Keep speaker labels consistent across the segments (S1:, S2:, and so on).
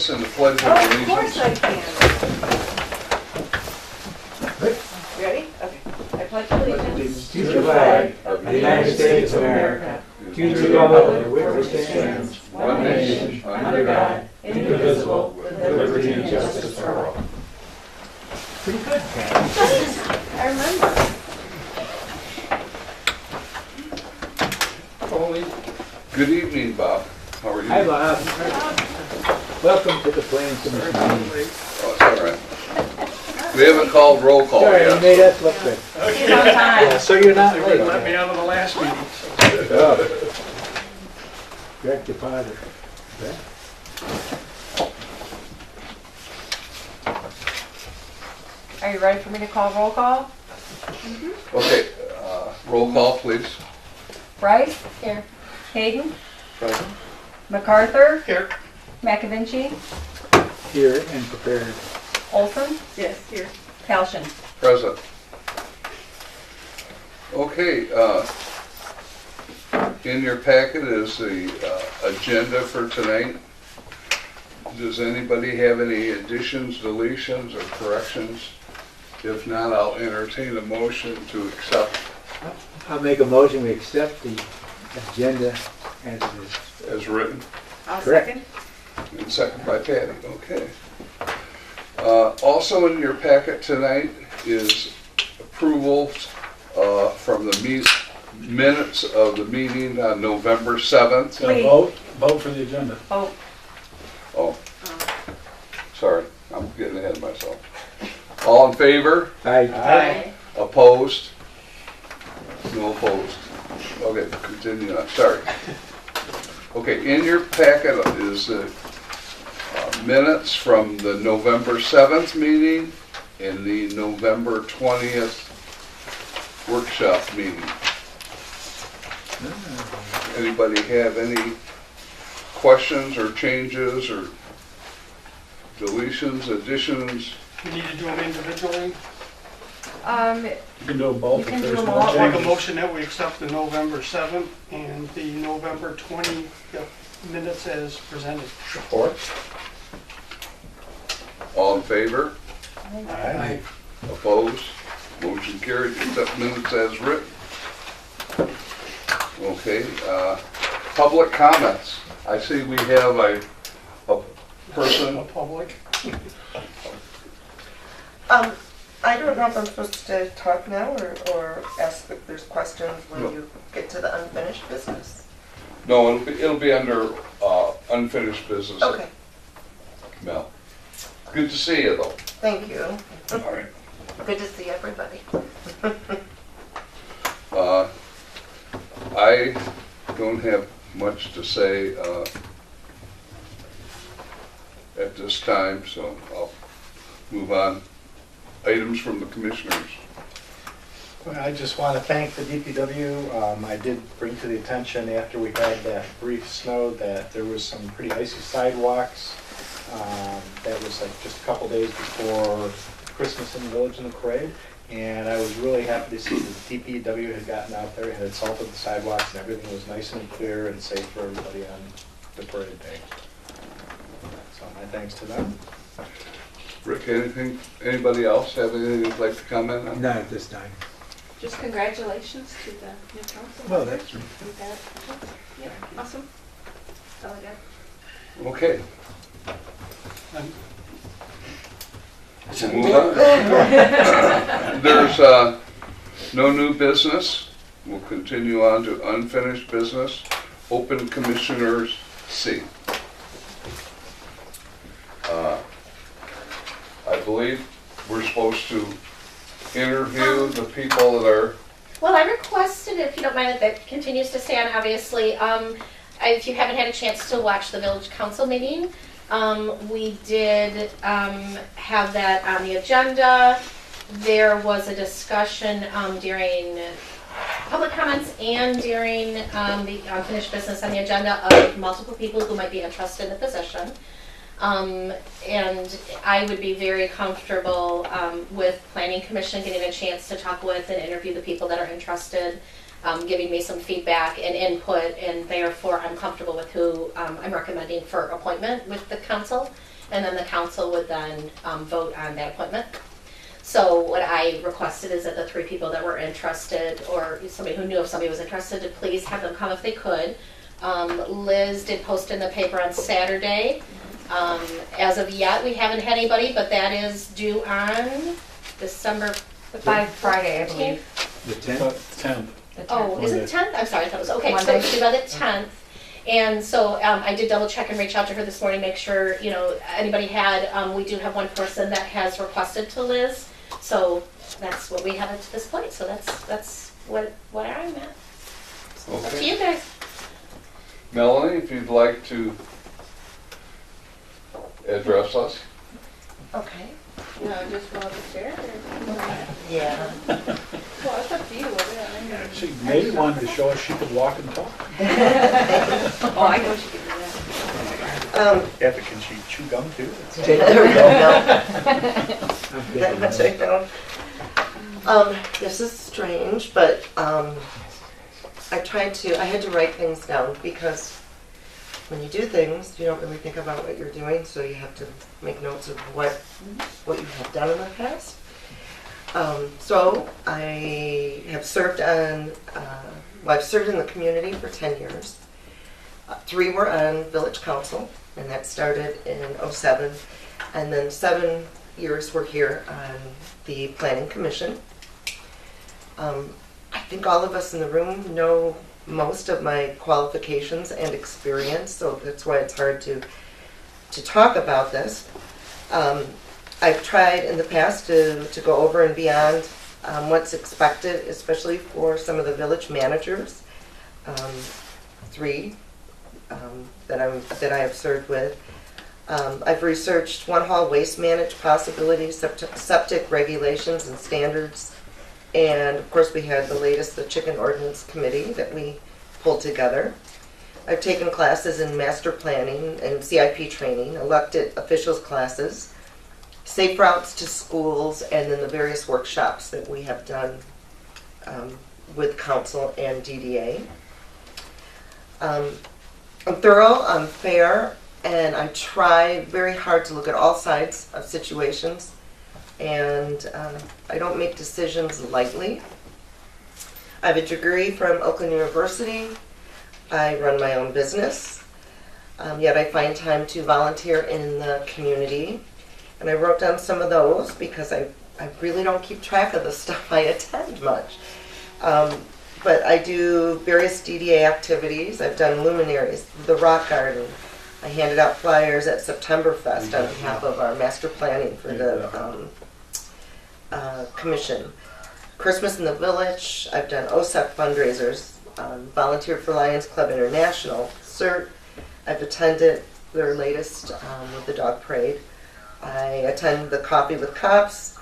S1: us in the Pledge of
S2: Of course
S1: Allegiance?
S2: I can. Ready? Okay. I pledge allegiance
S3: To the flag of the United States of America, to the republic for which it stands, one nation, under God, indivisible, with liberty and justice for all. Pretty good, Ken.
S2: I remember.
S1: Good evening, Bob. How are you?
S3: Hi, Bob. Welcome to the Plains Commission meeting.
S1: Oh, it's all right. We haven't called roll call
S3: Sorry, you
S1: yet.
S3: made us look good.
S2: He's on time.
S3: So you're not
S4: They
S3: late.
S4: wouldn't let me out of the last meeting.
S3: Oh. Direct deposit.
S2: Are you ready for me to call roll call?
S1: Okay, roll call, please.
S2: Bryce? Here. Hayden? Present. MacArthur?
S4: Here.
S2: McAvinci?
S3: Here and prepared.
S2: Olson? Yes, here. Palshin?
S1: Present. Okay, in your packet is the agenda for tonight. Does anybody have any additions, deletions, or corrections? If not, I'll entertain a motion to accept
S3: I'll make a motion, we accept the agenda as it is.
S1: as written.
S2: I'll
S3: Correct.
S2: second.
S1: And second by Patty, okay. Also in your packet tonight is approval from the minutes of the meeting on November 7th.
S2: Wait.
S4: Vote for the agenda.
S2: Oh,
S1: Oh, sorry, I'm getting ahead of myself. All in favor?
S3: Aye.
S1: Opposed? No opposed. Okay, continue on, sorry. Okay, in your packet is the minutes from the November 7th meeting and the November 20th workshop meeting. Anybody have any questions or changes or deletions, additions?
S4: We need to do them individually.
S5: You can do them both.
S2: You can
S5: if
S2: do
S5: there's
S2: them
S5: no
S2: all.
S4: Make a
S5: changes.
S4: motion that we accept the November 7th and the November 20th minutes as presented.
S5: Support.
S1: All in favor?
S5: Aye.
S1: Opposed? Motion carried, accept minutes as written. Okay, public comments. I see we have a person.
S4: A public.
S6: I don't know if I'm supposed to talk now or ask if there's questions when
S1: No.
S6: you get to the unfinished business.
S1: No, it'll be under unfinished business.
S6: Okay,
S1: Mel. Good to see you though.
S6: thank you.
S1: All right.
S6: Good to see everybody.
S1: I don't have much to say at this time, so I'll move on. Items from the commissioners.
S5: Well, I just want to thank the DPW. I did bring to the attention after we had that brief snow that there was some pretty icy sidewalks. That was like just a couple days before Christmas in the village and the parade. And I was really happy to see that the DPW had gotten out there and had salted the sidewalks and everything was nice and clear and safe for everybody on the parade day. So my thanks to them.
S1: Rick, anybody else have anything you'd like to comment on?
S3: Not at this time.
S2: just congratulations to the new council.
S3: Well, that's
S2: members. You got- Yep, awesome. That's all I got.
S1: Okay.
S4: Um,
S1: We'll move on. There's no new business. We'll continue on to unfinished business. Open Commissioners C. I believe we're supposed to interview the people that are,
S7: Well, I requested, if you don't mind, that that continues to stay on, obviously. If you haven't had a chance to watch the village council meeting, we did have that on the agenda. There was a discussion during public comments and during the unfinished business on the agenda of multiple people who might be interested in the position. And I would be very comfortable with Planning Commission getting a chance to talk with and interview the people that are interested. giving me some feedback and input, and therefore I'm comfortable with who I'm recommending for appointment with the council. And then the council would then vote on that appointment. So what I requested is that the 3 people that were interested, or somebody who knew if somebody was interested, to please have them come if they could. Liz did post in the paper on Saturday. As of yet, we haven't had anybody, but that is due on December
S2: By Friday, I believe.
S3: The 10th?
S7: Oh, is it 10th? I'm sorry, I thought it was, okay, so
S2: Monday.
S7: it's due by the 10th. And so I did double check and reach out to her this morning, make sure, anybody had, we do have one person that has requested to Liz. So that's what we have at this point, so that's what I'm at. So up to
S1: Okay.
S7: you guys.
S1: Melanie, if you'd like to address us.
S6: Okay.
S2: No, just go up the stairs or?
S6: Yeah.
S2: Well, it's up to you.
S3: She maybe wanted to show us she could walk and talk.
S2: Oh, I know she could do that.
S3: Yeah, but can she chew gum too?
S6: There we go. That much I know. This is strange, but I had to write things down because when you do things, you don't really think about what you're doing, so you have to make notes of what you have done in the past. So I have served on, I've served in the community for 10 years. 3 were on village council, and that started in '07. And then 7 years were here on the planning commission. I think all of us in the room know most of my qualifications and experience, so that's why it's hard to talk about this. I've tried in the past to go over and beyond what's expected, especially for some of the village managers. 3 that I have served with. I've researched one-hall waste management possibilities, septic regulations and standards, and of course we had the latest, the Chicken Ordinance Committee that we pulled together. I've taken classes in master planning and CIP training, elected officials classes, safe routes to schools, and then the various workshops that we have done with council and DDA. I'm thorough, I'm fair, and I try very hard to look at all sides of situations, and I don't make decisions lightly. I have a degree from Oakland University. I run my own business, yet I find time to volunteer in the community. And I wrote down some of those because I really don't keep track of the stuff I attend much. But I do various DDA activities. I've done luminaries, the rock garden. I handed out flyers at Septemberfest on behalf of our master planning for the commission. Christmas in the Village. I've done OSEP fundraisers. Volunteered for Lions Club International. CERT. I've attended their latest with the dog parade. I attend the Coffee with Cops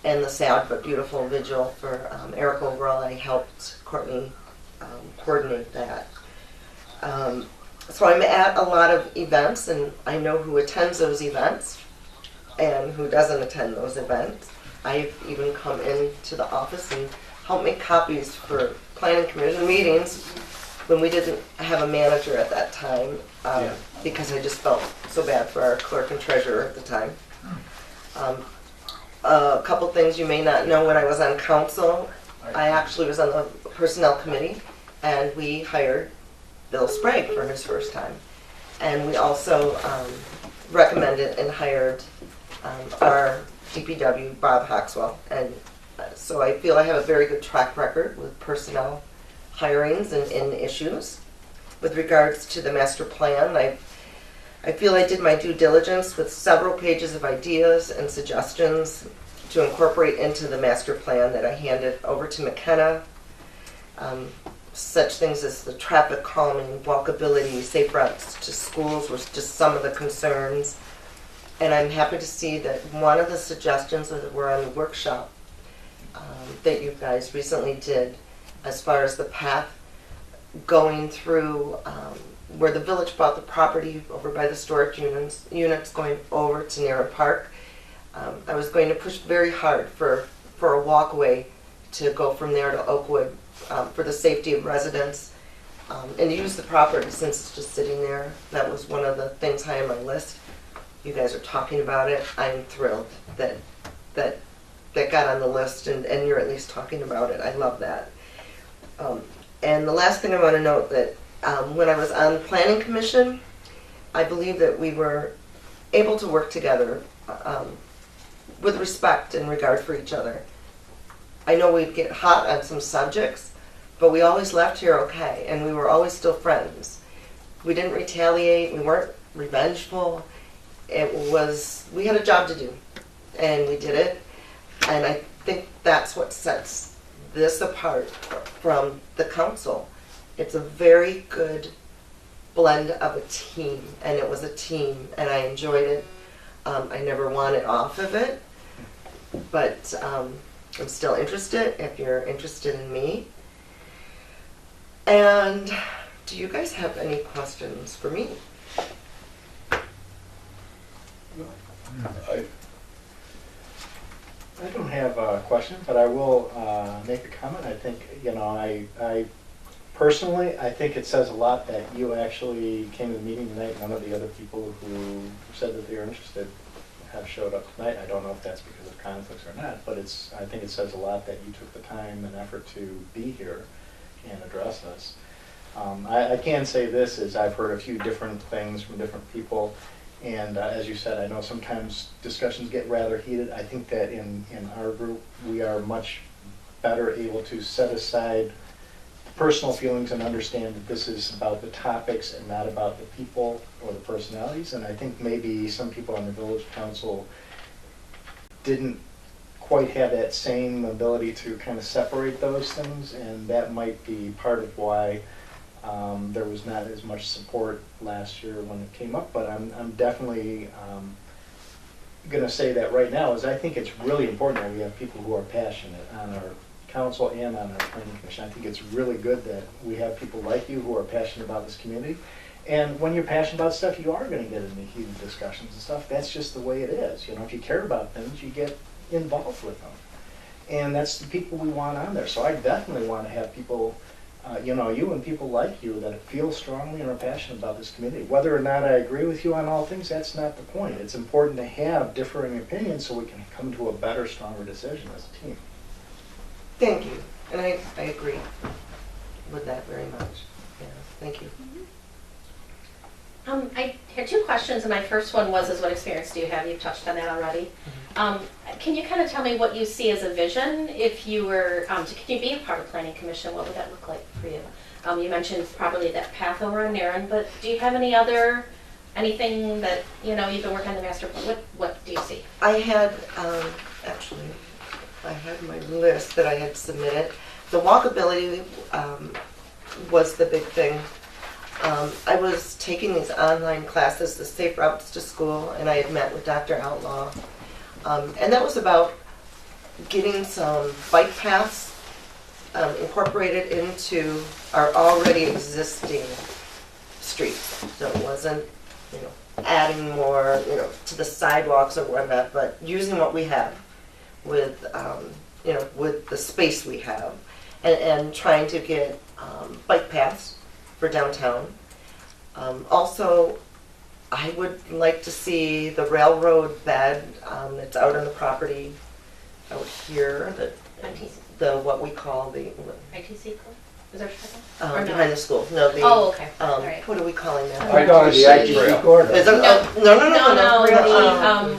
S6: and the Sad but Beautiful Vigil for Eric Overall. I helped Courtney coordinate that. So I'm at a lot of events, and I know who attends those events and who doesn't attend those events. I've even come into the office and helped make copies for planning commission meetings when we didn't have a manager at that time, because I just felt so bad for our clerk and treasurer at the time. A couple things you may not know: when I was on council, I actually was on the personnel committee, and we hired Bill Sprague for his first time. And we also recommended and hired our DPW, Bob Hawkswell. And so I feel I have a very good track record with personnel hirings and issues. With regards to the master plan, I feel I did my due diligence with several pages of ideas and suggestions to incorporate into the master plan that I handed over to McKenna. Such things as the traffic calming, walkability, safe routes to schools was just some of the concerns. And I'm happy to see that one of the suggestions that were on the workshop that you guys recently did, as far as the path going through where the village bought the property over by the storage units going over to Narra Park. I was going to push very hard for a walkway to go from there to Oakwood for the safety of residents, and use the property since it's just sitting there. That was one of the things high on my list. You guys are talking about it. I'm thrilled that got on the list, and you're at least talking about it. I love that. And the last thing I want to note that when I was on the Planning Commission, I believe that we were able to work together with respect and regard for each other. I know we'd get hot on some subjects, but we always left here okay, and we were always still friends. We didn't retaliate, we weren't revengeful. We had a job to do, and we did it, and I think that's what sets this apart from the council. It's a very good blend of a team, and it was a team, and I enjoyed it. I never wanted off of it, but I'm still interested if you're interested in me. And do you guys have any questions for me?
S1: I,
S5: I don't have a question, but I will make a comment. I think, I personally, I think it says a lot that you actually came to the meeting tonight. None of the other people who said that they were interested have showed up tonight. I don't know if that's because of conflicts or not, but I think it says a lot that you took the time and effort to be here and address us. I can say this, is I've heard a few different things from different people. And as you said, I know sometimes discussions get rather heated. I think that in our group, we are much better able to set aside personal feelings and understand that this is about the topics and not about the people or the personalities. And I think maybe some people on the village council didn't quite have that same ability to kind of separate those things, and that might be part of why there was not as much support last year when it came up. But I'm definitely going to say that right now, is I think it's really important that we have people who are passionate on our council and on our planning commission. I think it's really good that we have people like you who are passionate about this community. And when you're passionate about stuff, you are going to get into heated discussions and stuff. That's just the way it is. If you care about things, you get involved with them. And that's the people we want on there. So I definitely want to have people, you and people like you that feel strongly and are passionate about this community. Whether or not I agree with you on all things, that's not the point. It's important to have differing opinions so we can come to a better, stronger decision as a team.
S6: Thank you, and I agree with that very much. Yeah, thank you.
S7: I had two questions, and my first one was, what experience do you have? You've touched on that already. Can you kind of tell me what you see as a vision if you were, can you be a part of Planning Commission? What would that look like for you? You mentioned probably that path over on Narren, but do you have anything that, you've been working on the master plan? What do you see?
S6: I had, actually, I had my list that I had submitted. The walkability was the big thing. I was taking these online classes, the Safe Routes to School, and I had met with Dr. Outlaw. And that was about getting some bike paths incorporated into our already existing streets. So it wasn't, adding more, to the sidewalks or whatnot, but using what we have with, with the space we have, and trying to get bike paths for downtown. Also, I would like to see the railroad bed that's out on the property out here, what we call the
S7: ITC? Is that what you're
S6: behind the school. No, the
S7: okay. All right.
S6: what are we calling that?
S1: I don't see trail.
S5: corridor.
S6: Is it,
S7: No,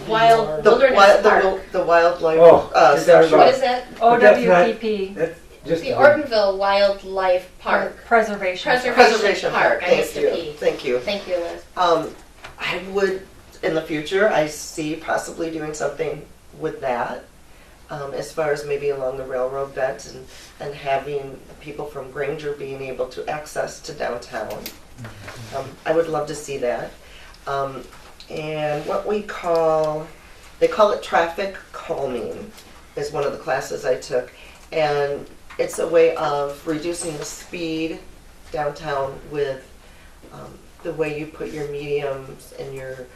S7: wild wilderness park.
S6: the wildlife.
S3: Oh,
S6: section.
S7: What is that?
S2: OWPP,
S3: That's just
S7: The Ortonville Wildlife Park.
S2: Preservation.
S7: Preservation Park. I used to
S6: Thank
S7: pee.
S6: you. Thank you.
S7: Thank you, Liz.
S6: I would, in the future, I see possibly doing something with that, as far as maybe along the railroad beds and having people from Granger being able to access to downtown. I would love to see that. And what they call it traffic calming, is one of the classes I took. And it's a way of reducing the speed downtown with the way you put your mediums and your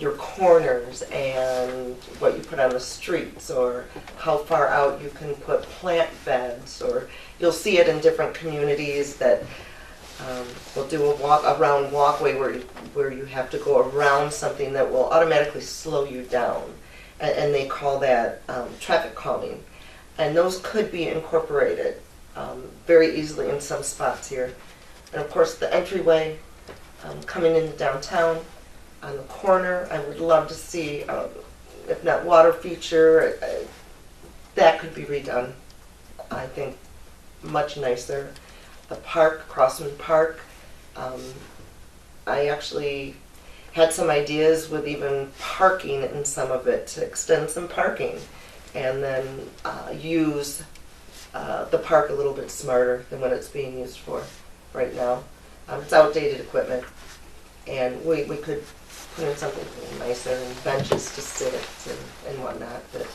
S6: your corners and what you put on the streets, or how far out you can put plant beds, or you'll see it in different communities that will do a round walkway where you have to go around something that will automatically slow you down, and they call that traffic calming, and those could be incorporated very easily in some spots here. And of course, the entryway coming into downtown on the corner, I would love to see, if not water feature, that could be redone. I think much nicer. The park, Crossman Park, I actually had some ideas with even parking in some of it, to extend some parking and then use the park a little bit smarter than what it's being used for right now. It's outdated equipment, and we could put in something nicer and benches to sit and whatnot. But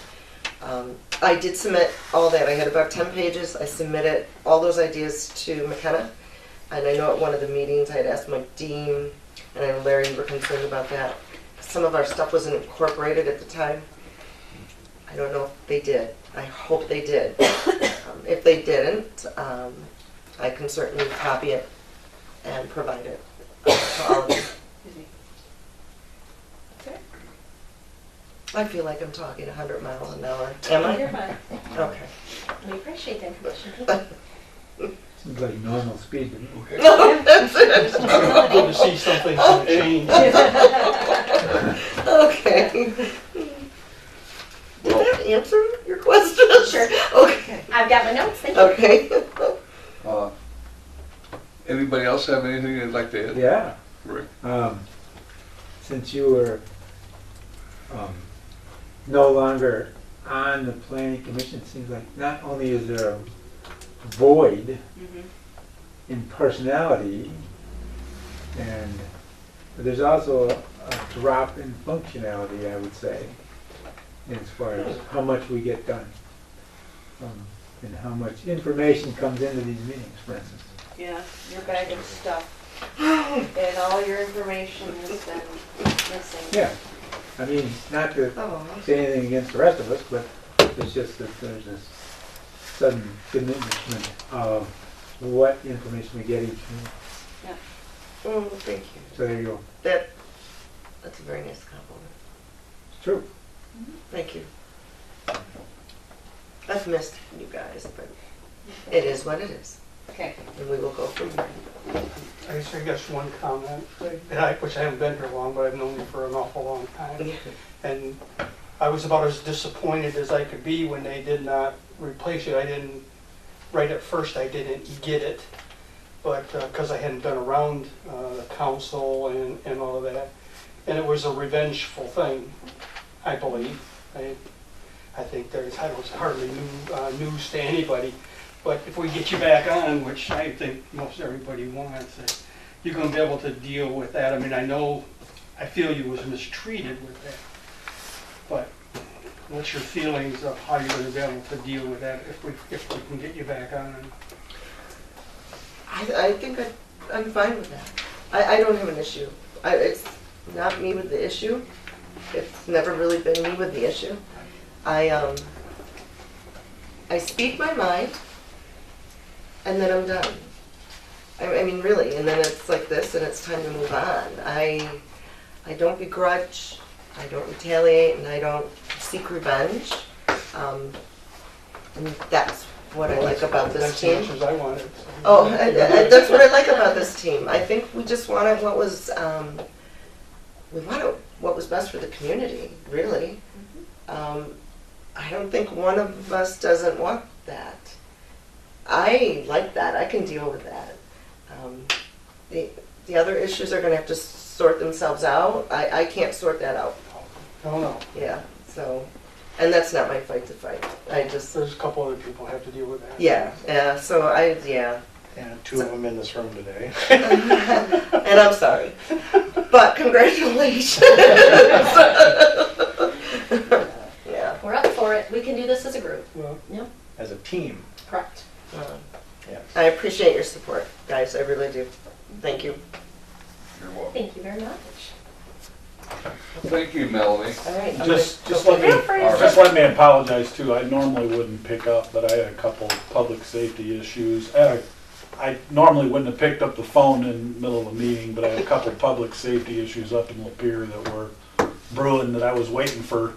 S6: I did submit all that. I had about 10 pages. I submitted all those ideas to McKenna, and I know at one of the meetings I had asked Mike Dean, and I know Larry, you were concerned about that. Some of our stuff wasn't incorporated at the time. I don't know if they did. I hope they did. If they didn't, I can certainly copy it and provide it to all of you.
S2: Okay.
S6: I feel like I'm talking 100 miles an hour. Am I?
S2: You're fine.
S6: Okay.
S7: We appreciate the information.
S3: Seems like normal speed to me.
S6: No, that's it.
S4: Good to see something change.
S6: Okay. Did that answer your question?
S7: Sure.
S6: Okay.
S7: I've got my notes, thank you.
S6: Okay.
S1: Anybody else have anything they'd like to add?
S3: Yeah.
S1: Rick?
S3: Since you were no longer on the planning commission, it seems like not only is there a void in personality, but there's also a drop in functionality, I would say, as far as how much we get done, and how much information comes into these meetings, for instance.
S2: Yeah, your bag of stuff and all your information has been missing.
S3: Yeah, I mean, not to
S6: Oh.
S3: say anything against the rest of us, but it's just that there's this sudden diminishment of what information we get each meeting.
S6: Oh, thank you.
S3: So there you go.
S6: That's a very nice compliment.
S3: It's true.
S6: Thank you. I've missed you guys, but it is what it is.
S2: Okay.
S6: And we will go from there.
S4: I guess one comment, which I haven't been here long, but I've known you for an awful long time. And I was about as disappointed as I could be when they did not replace it. Right at first I didn't get it, but because I hadn't been around the council and all of that. And it was a revengeful thing, I believe. I think there's hardly news to anybody. But if we get you back on, which I think most everybody wants, you're going to be able to deal with that. I mean, I feel you was mistreated with that. But what's your feelings of how you're going to be able to deal with that if we can get you back on?
S6: I think I'm fine with that. I don't have an issue. It's not me with the issue. It's never really been me with the issue. I speak my mind, and then I'm done. I mean, really, and then it's like this, and it's time to move on. I don't begrudge, I don't retaliate, and I don't seek revenge. And that's what I like about this
S4: That's the
S6: team.
S4: answers I wanted.
S6: Oh, and that's what I like about this team. I think we just wanted what was, what was best for the community, really. I don't think one of us doesn't want that. I like that. I can deal with that. The other issues are going to have to sort themselves out. I can't sort that out.
S4: No.
S6: Yeah. So, and that's not my fight to fight.
S4: There's a couple other people who have to deal with that.
S6: Yeah. So yeah.
S5: And two of them in this room today.
S6: And I'm sorry. But congratulations. Yeah.
S7: We're up for it. We can do this as a group.
S4: Well,
S5: As a team.
S7: Correct.
S5: Yes.
S6: I appreciate your support, guys. I really do. Thank you.
S1: You're welcome.
S7: Thank you very much.
S1: Thank you, Melanie.
S6: All right. I'm
S3: Just
S6: gonna-
S3: let me apologize too. I normally wouldn't pick up, but I had a couple public safety issues. I normally wouldn't have picked up the phone in the middle of the meeting, but I had a couple public safety issues up in Lapeer that were brewing that I was waiting for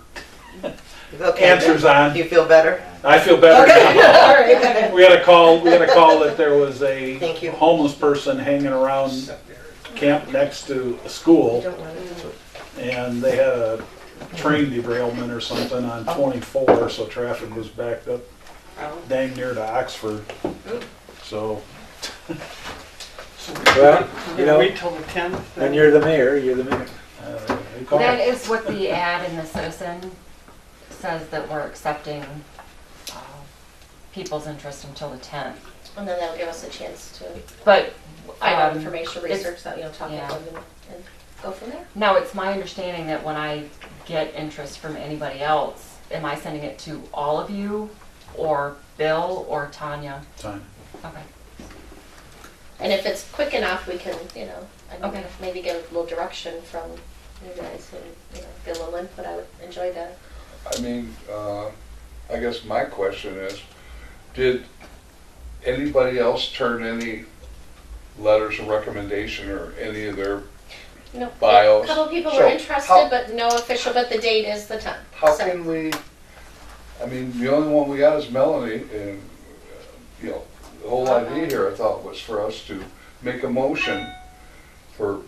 S6: Okay.
S3: answers on.
S6: Do you feel better?
S3: I feel better
S6: Okay,
S3: now.
S6: all right.
S3: We had a call that there was a
S6: Thank you.
S3: homeless person hanging around camp next to a
S6: You
S3: school,
S6: don't want to.
S3: and they had a train derailment or something on 24, so traffic was backed up dang near to Oxford. So,
S4: We're
S3: well, you
S4: gonna
S3: know,
S4: wait till the 10th.
S3: when you're the mayor, you're the mayor. They call
S8: That
S3: it.
S8: is what the ad in the Citizen says, that we're accepting people's interest until the 10th.
S7: And then that'll give us a chance to
S8: But
S7: find out
S8: Um,
S7: information,
S8: it's-
S7: research that, talk
S8: yeah.
S7: about them and go from there.
S8: now it's my understanding that when I get interest from anybody else, am I sending it to all of you, or Bill, or Tanya?
S3: Time.
S8: Okay.
S7: And if it's quick enough, we can,
S8: Okay.
S7: maybe get a little direction from you guys and, get a little input. I would enjoy that.
S1: I mean, I guess my question is, did anybody else turn any letters of recommendation or any of their,
S7: No,
S1: Bios.
S7: a couple people
S1: So
S7: were interested,
S1: how-
S7: but no official, but the date is the 10th.
S1: how
S7: So-
S1: can we, I mean, the only one we got is Melanie, and, the whole idea here, I thought, was for us to make a motion for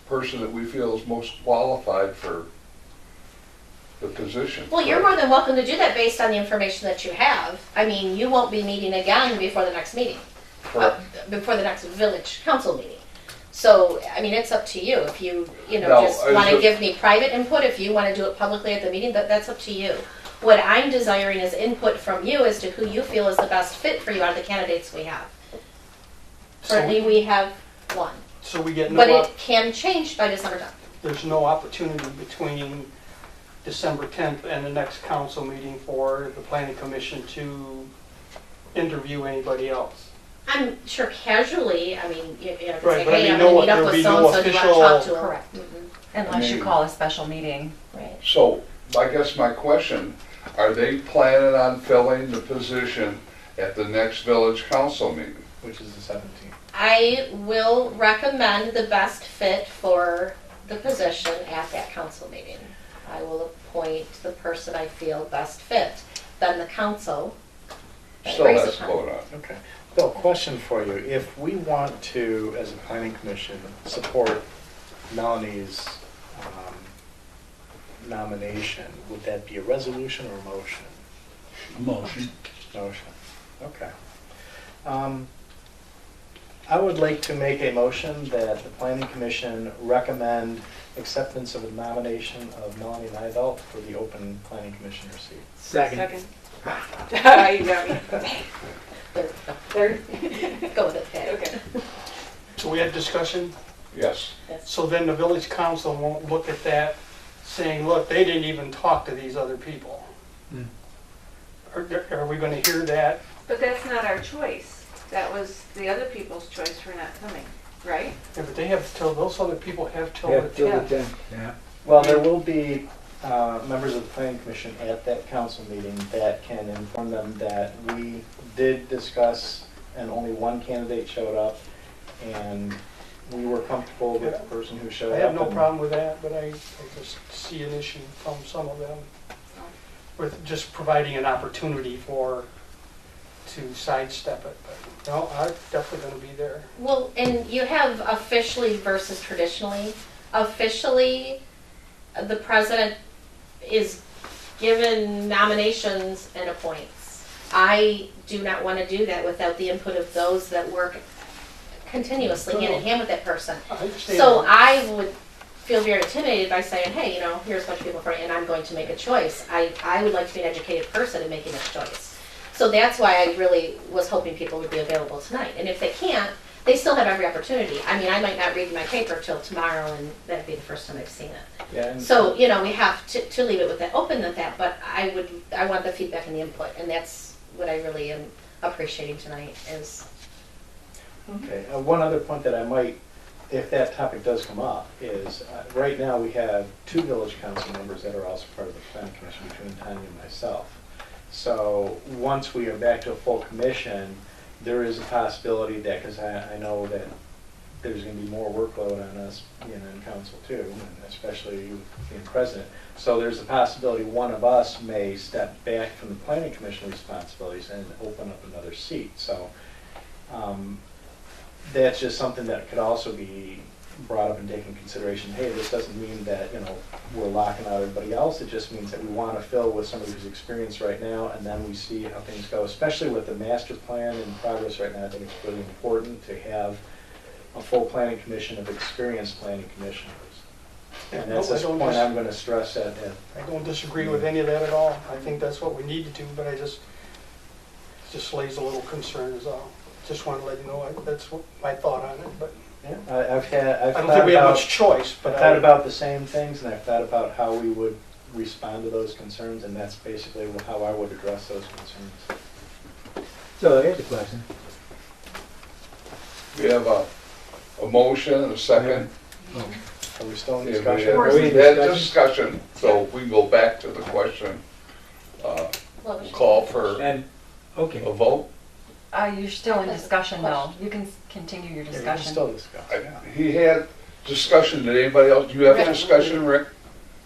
S1: person that we feel is most qualified for the position.
S7: Well, you're more than welcome to do that based on the information that you have. I mean, you won't be meeting again before the next meeting,
S1: Correct.
S7: before the next village council meeting. So, I mean, it's up to you. If you,
S1: No,
S7: just
S1: I
S7: want to
S1: just-
S7: give me private input, if you want to do it publicly at the meeting, that's up to you. What I'm desiring is input from you as to who you feel is the best fit for you out of the candidates we have. Currently, we have one,
S4: So we get
S7: but
S4: no,
S7: it can change by December 10th.
S4: there's no opportunity between December 10th and the next council meeting for the planning commission to interview anybody else.
S7: I'm sure casually, I mean, if you
S4: Right,
S7: say,
S4: but I
S7: hey,
S4: mean,
S7: I'm gonna
S4: no-
S7: meet up
S4: there'll
S7: with
S4: be no
S7: so-and-so, do you want to
S4: official-
S7: talk to them?
S8: Correct.
S7: Mhm,
S8: Unless you
S1: mean-
S8: call a special meeting.
S7: Right.
S1: So, I guess my question, are they planning on filling the position at the next village council meeting?
S5: Which is the 17th.
S7: I will recommend the best fit for the position at that council meeting. I will appoint the person I feel best fit. Then the council
S1: Still
S7: agrees
S1: has to
S7: upon.
S1: vote on.
S5: Okay. Bill, question for you. If we want to, as a planning commission, support Melanie's nomination, would that be a resolution or a motion?
S3: Motion.
S5: Motion. Okay. I would like to make a motion that the planning commission recommend acceptance of the nomination of Melanie Nivelt for the open planning commissioner seat.
S2: Second. You got me. Third?
S7: Go with it, Pat.
S2: Okay.
S4: So we had discussion,
S1: Yes.
S4: so then the village council won't look at that saying, look, they didn't even talk to these other people. Are we gonna hear that?
S2: But that's not our choice. That was the other people's choice for not coming, right?
S4: Yeah, but they have till, those other people have till the 10th.
S3: Yeah.
S5: Well, there will be members of the planning commission at that council meeting that can inform them that we did discuss and only one candidate showed up, and we were comfortable with the person who showed
S4: I
S5: up.
S4: have no
S5: and-
S4: problem with that, but I just see an issue from some of them with just providing an opportunity to sidestep it. But no, I'm definitely gonna be there.
S7: Well, and you have officially versus traditionally. Officially, the president is given nominations and appoints. I do not want to do that without the input of those that work continuously hand in hand with that person.
S4: I understand.
S7: So I would feel very intimidated by saying, hey, here's a bunch of people for you, and I'm going to make a choice. I would like to be an educated person in making a choice. So that's why I really was hoping people would be available tonight. And if they can't, they still have every opportunity. I mean, I might not read my paper till tomorrow, and that'd be the first time I've seen it.
S5: Yeah, and-
S7: So, we have to leave it with that, open with that, but I want the feedback and the input, and that's what I really am appreciating tonight is,
S5: Okay, one other point that I might if that topic does come up, is right now we have 2 village council members that are also part of the planning commission between Tanya and myself. So once we are back to a full commission, there is a possibility that, because I know that there's going to be more workload on us being in council too, and especially you being president. So there's a possibility one of us may step back from the planning commission responsibilities and open up another seat. So that's just something that could also be brought up and taken into consideration. Hey, this doesn't mean that, you know, we're locking out everybody else. It just means that we want to fill with somebody who's experienced right now, and then we see how things go, especially with the master plan in progress right now. I think it's really important to have a full planning commission of experienced planning commissioners. And that's this point I'm going to stress that.
S4: I don't disagree with any of that at all. I think that's what we need to do, but it just lays a little concern is all. Just want to let you know, that's what my thought on it, but
S5: Yeah, I've
S4: I don't think we have much choice,
S5: I've
S4: but
S5: thought about the same things, and I've thought about how we would respond to those concerns, and that's basically how I would address those concerns.
S3: So here's the question.
S1: We have a motion and a second.
S5: Are we still in
S1: Yeah,
S5: discussion?
S1: we had discussion, so we can go back to the question.
S7: What was-
S1: Call for
S3: And, okay.
S1: a vote.
S8: You're still in discussion though. You can continue your
S5: Yeah, we can
S8: discussion.
S5: still discuss, yeah.
S1: He had discussion. Did anybody else? Do you have a discussion, Rick?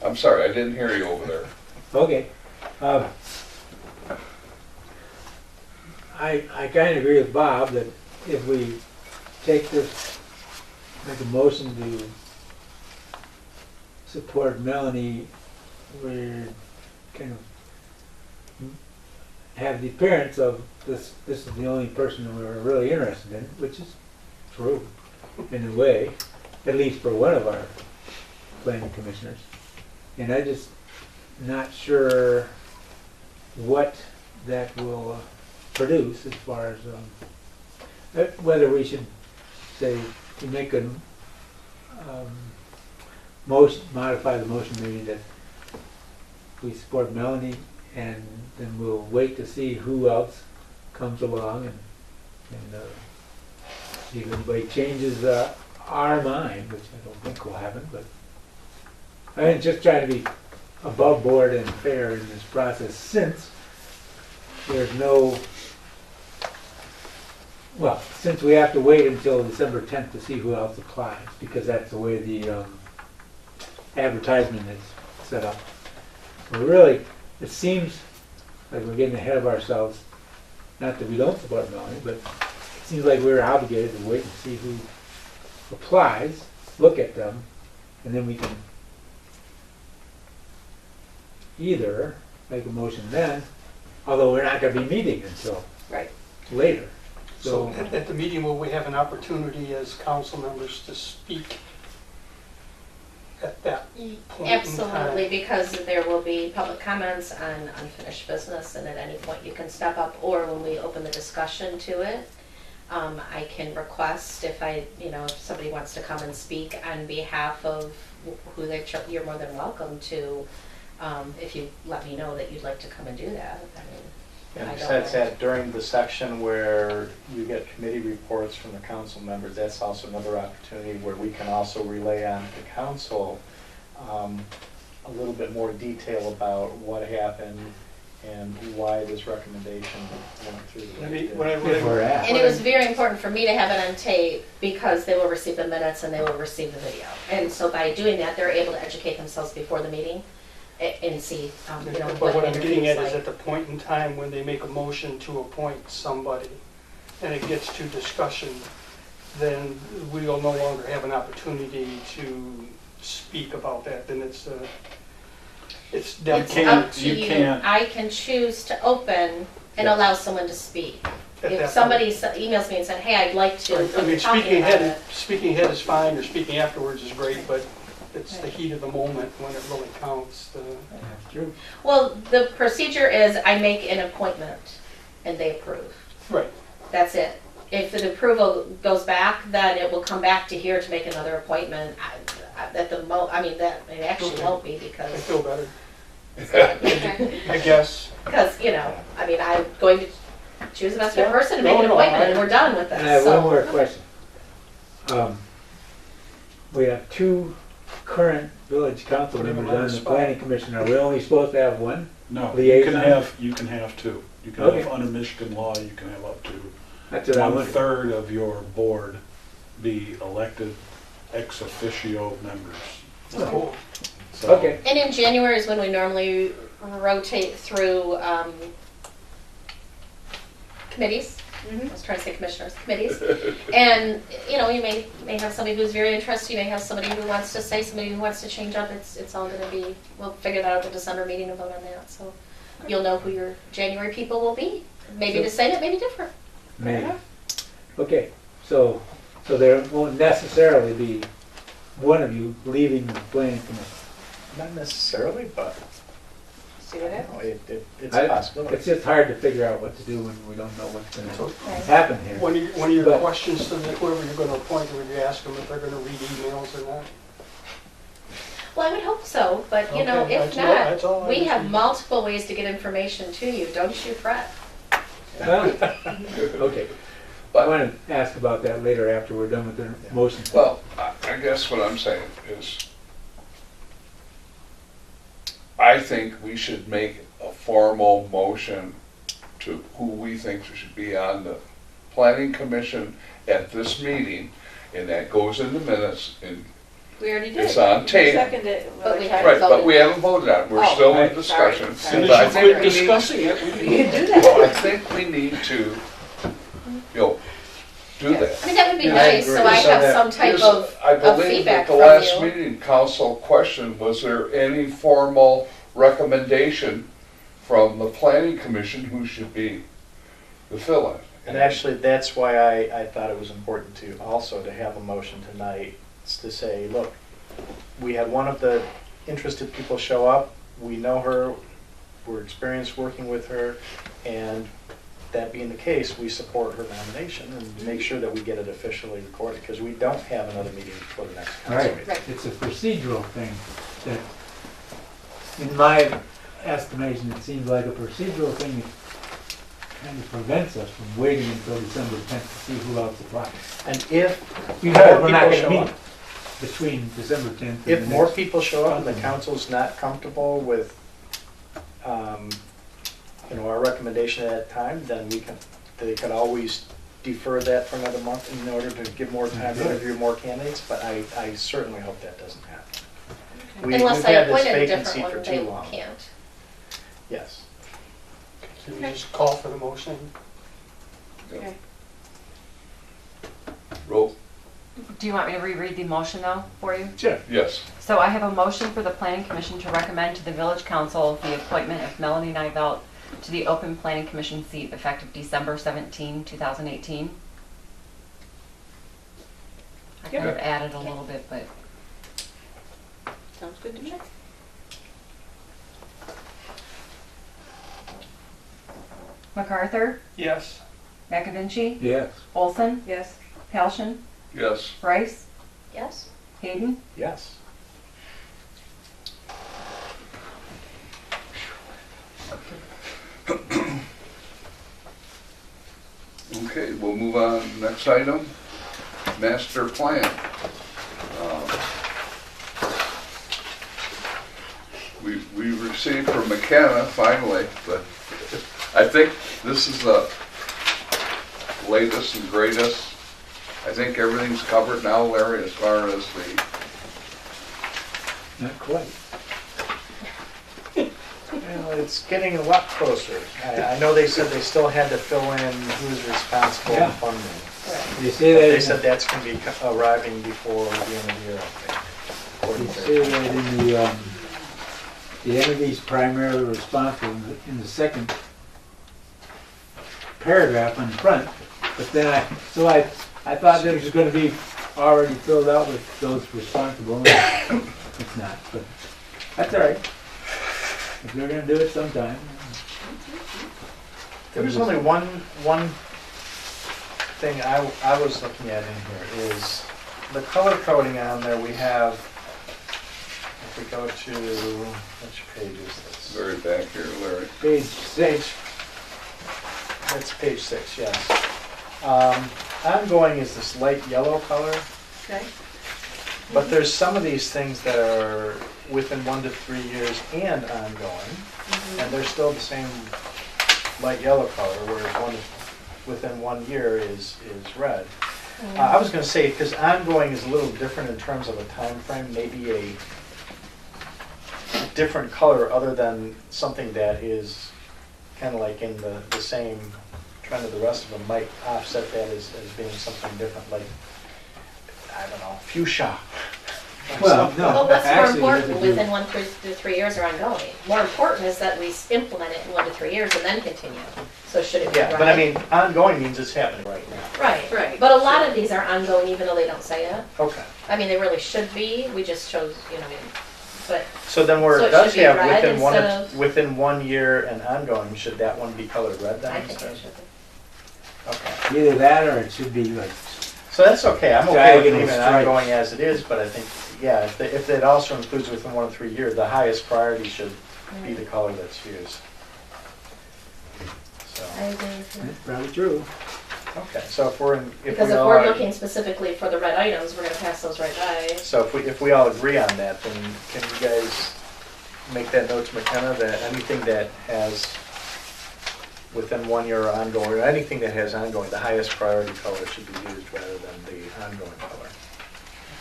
S1: I'm sorry, I didn't hear you over there.
S3: Okay. I kind of agree with Bob that if we take this, make a motion to support Melanie, we're kind of have the appearance of this is the only person we're really interested in, which is true in a way, at least for one of our planning commissioners. And I'm just not sure what that will produce as far as whether we should say to make a motion, modify the motion maybe that we support Melanie, and then we'll wait to see who else comes along and see if anybody changes our mind, which I don't think will happen, but I'm just trying to be above board and fair in this process, since there's no, well, since we have to wait until December 10th to see who else applies, because that's the way the advertisement is set up. So really, it seems like we're getting ahead of ourselves. Not that we don't support Melanie, but it seems like we're obligated to wait and see who applies, look at them, and then we can either make a motion then, although we're not going to be meeting until
S2: Right.
S3: later.
S4: so
S3: So,
S4: at the meeting, will we have an opportunity as council members to speak at that point in time?
S7: Absolutely, because there will be public comments on unfinished business, and at any point you can step up, or when we open the discussion to it, I can request if if somebody wants to come and speak on behalf of who they've chosen, you're more than welcome to, if you let me know that you'd like to come and do that.
S5: And
S7: I don't
S5: besides
S7: mind.
S5: that, during the section where you get committee reports from the council members, that's also another opportunity where we can also relay on to council a little bit more detail about what happened and why this recommendation went through the way it did.
S3: if we're at.
S7: And it was very important for me to have it on tape, because they will receive the minutes and they will receive the video. And so by doing that, they're able to educate themselves before the meeting and see,
S4: But
S7: what
S4: what
S7: an
S4: I'm getting
S7: interview's
S4: at is
S7: like.
S4: at the point in time when they make a motion to appoint somebody and it gets to discussion, then we will no longer have an opportunity to speak about that. Then it's
S7: It's
S4: definitely
S7: up to
S9: you
S7: you.
S9: can't-
S7: I can choose to open and
S4: Yes.
S7: allow someone to speak.
S4: at that
S7: If
S4: point.
S7: somebody emails me and said, hey, I'd like to,
S4: I
S7: when
S4: mean,
S7: you're talking about it.
S4: speaking ahead is fine, or speaking afterwards is great, but it's the heat of the moment when it really counts.
S3: That's true.
S7: Well, the procedure is I make an appointment and they approve.
S4: Right.
S7: That's it. If the approval goes back, then it will come back to here to make another appointment. That it actually
S4: Okay.
S7: won't be
S4: I
S7: because,
S4: feel better, I guess.
S7: I'm going to choose the best fit person and make an
S4: No,
S7: appointment,
S4: I-
S7: and we're done with
S3: And I have
S7: this.
S3: one more question. we have two current village council
S4: Put him
S3: members
S4: on
S3: on
S4: the
S3: the
S4: spot.
S3: planning commission. Are we only supposed to have one?
S9: No,
S3: Liaison?
S9: you can have two. You can
S3: Okay.
S9: have, under Michigan law, you can have up to
S3: That's what I wondered.
S9: 1/3 of your board be elected ex officio members.
S4: Cool.
S9: So-
S3: Okay.
S7: And in January is when we normally rotate through committees. I was trying to say commissioners, committees. And, you know, you may have somebody who's very interested, you may have somebody who wants to say, somebody who wants to change up. It's all gonna be, we'll figure that out at the December meeting and vote on that. So you'll know who your January people will be. Maybe the same, it may be different.
S3: Maybe. Okay, so there won't necessarily be one of you leaving the planning commission.
S5: Not necessarily, but
S2: See what
S5: you
S2: happens.
S5: know, it's
S3: I-
S5: a possibility.
S3: It's just hard to figure out what to do when we don't know what's
S4: So
S3: gonna happen here.
S4: one of your
S3: But-
S4: questions to whoever you're gonna appoint, would you ask them if they're gonna read emails or not?
S7: Well, I would hope so, but you know,
S4: Okay,
S7: if
S4: that's all
S7: not,
S4: I
S7: we
S4: was
S7: have
S4: thinking.
S7: multiple ways to get information to you. Don't you fret.
S3: Well, okay, I want to ask about that later after we're done with the motion.
S1: Well, I guess what I'm saying is, I think we should make a formal motion to who we think should be on the planning commission at this meeting, and that goes in the minutes, and
S2: We already did.
S1: it's on tape.
S2: Seconded it.
S7: But we haven't
S1: Right, but
S7: voted.
S1: we haven't voted on it, we're
S2: Oh,
S1: still in
S3: right.
S1: discussion.
S2: Sorry,
S1: But I
S2: sorry.
S1: think we need,
S9: Discussing it, we
S2: You can do that.
S1: well, I think we need to, you know, do
S2: Yes.
S1: that.
S7: I mean, that would be
S5: Yeah, I
S7: nice, so
S5: agree.
S7: I
S5: So
S7: have
S5: that
S7: some type
S1: Is-
S7: of
S1: I believe
S7: feedback
S1: at the
S7: from
S1: last
S7: you.
S1: meeting, council questioned, was there any formal recommendation from the planning commission who should be the fill-in?
S5: And actually, that's why I thought it was important to also to have a motion tonight, is to say, look, we had one of the interested people show up, we know her, we're experienced working with her, and that being the case, we support her nomination and make sure that we get it officially recorded, because we don't have another meeting before the next council
S3: Right,
S5: meeting.
S7: Right.
S3: it's a procedural thing that, in my estimation, it seems like a procedural thing that kind of prevents us from waiting until December 10th to see who else applies.
S5: And if
S3: Because we're
S5: more
S3: not
S5: people
S3: gonna
S5: show
S3: meet
S5: up,
S3: between December 10th and
S5: if
S3: the
S5: more
S3: next.
S5: people show up and the council's not comfortable with, you know, our recommendation at that time, then they could always defer that for another month in order to give more time to interview more candidates, but I certainly hope that doesn't happen.
S7: Unless
S5: We've
S7: I
S5: had this
S7: appoint a
S5: vacancy
S7: different
S5: for
S7: one,
S5: too
S7: they
S5: long.
S7: can't.
S5: Yes.
S4: Can you just call for the motion?
S2: Okay.
S1: Roll,
S8: Do you want me to reread the motion though for you?
S3: Sure.
S1: yes.
S8: So I have a motion for the planning commission to recommend to the village council the appointment of Melanie Nivelt to the open planning commission seat effective December 17, 2018. I kind of added a little bit, but
S2: Sounds good to me.
S8: MacArthur,
S4: Yes.
S8: McAvinci,
S3: Yes.
S8: Olson,
S2: Yes.
S8: Halshin,
S1: Yes.
S8: Rice,
S7: Yes?
S8: Hayden.
S5: Yes.
S1: Okay, we'll move on to the next item, master plan. We received from McKenna finally, but I think this is the latest and greatest. I think everything's covered now, Larry, as far as the,
S3: Not quite.
S5: Well, it's getting a lot closer. I know they said they still had to fill in who's responsible
S3: Yeah.
S5: for funding.
S3: You say
S5: But
S3: that
S5: they
S3: in
S5: said
S3: the,
S5: that's going to be arriving before the end of the year, I think. according
S3: you
S5: to
S3: say
S5: their-
S3: that in the entities primarily responsible in the second paragraph on the front, but then I thought that it was gonna be already filled out with those responsible. It's not, but that's all right. If they're gonna do it sometime.
S5: There was only one thing I was looking at in here is the color coding on there. We have, if we go to, which page is this?
S1: very back here, Larry.
S3: Page 6,
S5: That's page 6, yes. Ongoing is this light yellow color.
S2: Okay.
S5: But there's some of these things that are within 1 to 3 years and ongoing, and they're still the same light yellow color, whereas one within 1 year is red. I was going to say, because ongoing is a little different in terms of a time frame, maybe a different color other than something that is kind of like in the same trend of the rest of them might offset that as being something different, like, I don't know, fuchsia.
S3: Well, no.
S7: Well, what's more
S3: actually,
S7: important
S3: you have to
S7: within 1 to 3 years or ongoing? More important is that we implement it in 1 to 3 years and then continue. So should it be
S5: Yeah,
S7: right?
S5: but I mean, ongoing means it's happening right now.
S7: Right, right. But a lot of these are ongoing even though they don't say it.
S5: Okay.
S7: I mean, they really should be. We just chose, but
S5: So then where
S7: So
S5: it
S7: it
S5: does
S7: should be
S5: have
S7: red
S5: within
S7: instead of-
S5: 1 year and ongoing, should that one be colored red then
S7: I think
S5: instead?
S7: it should be.
S5: Okay.
S3: Either that or it should be like,
S5: So that's okay, I'm okay with
S3: Diagonal
S5: leaving it
S3: stripes.
S5: ongoing as it is, but I think, yeah, if it also includes within 1 to 3 years, the highest priority should be the color that's used. So,
S7: I agree with you.
S3: that's probably true.
S5: okay, so if we're in, if
S7: Because
S5: we
S7: if
S5: all
S7: we're
S5: are,
S7: looking specifically for the red items, we're gonna pass those right by.
S5: so if we all agree on that, then can you guys make that note to McKenna that anything that has within 1 year or ongoing, or anything that has ongoing, the highest priority color should be used rather than the ongoing color?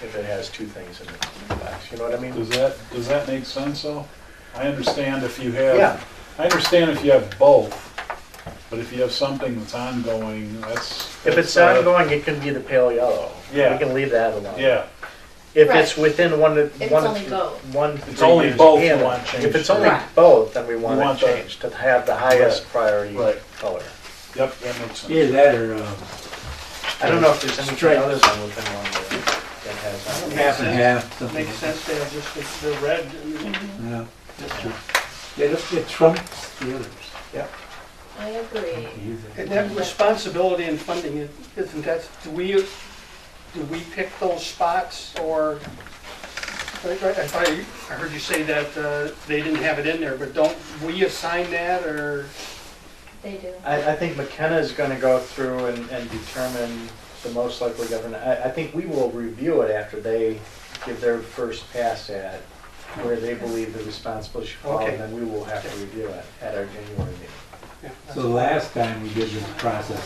S5: If it has two things in the box, you know what I mean?
S9: Does that make sense though? I understand if you
S5: Yeah.
S9: have, I understand if you have both, but if you have something that's ongoing, that's.
S5: If it's
S9: that's,
S5: ongoing, it can be the pale yellow.
S9: Yeah.
S5: We can leave that alone.
S9: Yeah,
S5: If
S7: Right.
S5: it's within one to,
S7: If it's
S5: one
S7: only
S5: to,
S7: both.
S5: 1 to 3
S9: It's only
S5: years
S9: both you
S5: and-
S9: want changed
S5: If it's
S9: to
S5: only
S7: red.
S5: both, then we want
S9: want
S5: it
S9: the-
S5: changed to have the highest priority
S9: Right.
S5: color.
S9: yep, that makes sense.
S3: Either that or
S5: I don't know if there's anything
S3: Stripes.
S5: other than within 1 year that has.
S3: half and half, something
S4: Makes
S3: like
S4: sense to have just the red.
S3: that. Yeah, that's true. It trumps the others.
S7: I agree.
S4: And that responsibility and funding, isn't that, do we pick those spots, or, I thought I heard you say that they didn't have it in there, but don't we assign that, or?
S7: They do.
S5: I think McKenna is gonna go through and determine the most likely governor. I think we will review it after they give their first pass at where they believe the responsibility should fall,
S4: Okay.
S5: and then we will have to review it at our January meeting.
S4: Yeah,
S3: So the last time we did this process,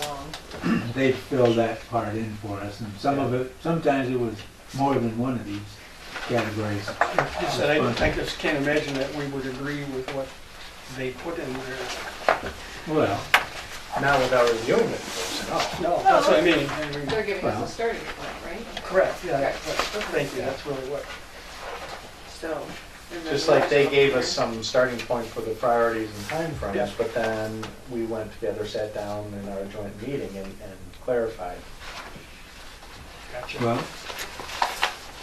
S3: they filled that part in for us, and some of it, sometimes it was more than one of these categories.
S4: I said, I just can't imagine that we would agree with what they put in there.
S3: Well,
S5: Not without reviewing it first, no.
S4: No, that's what I mean.
S2: They're giving
S3: Well.
S2: us a starting point, right?
S4: Correct, yeah,
S2: Correct.
S4: thank you, that's really what.
S2: So. and then
S5: Just
S2: the
S5: like
S2: rest
S5: they
S2: of
S5: gave
S2: them
S5: us some starting point for the priorities and timeframes,
S4: Yeah.
S5: but then we went together, sat down in our joint meeting and clarified.
S4: Gotcha.
S3: well,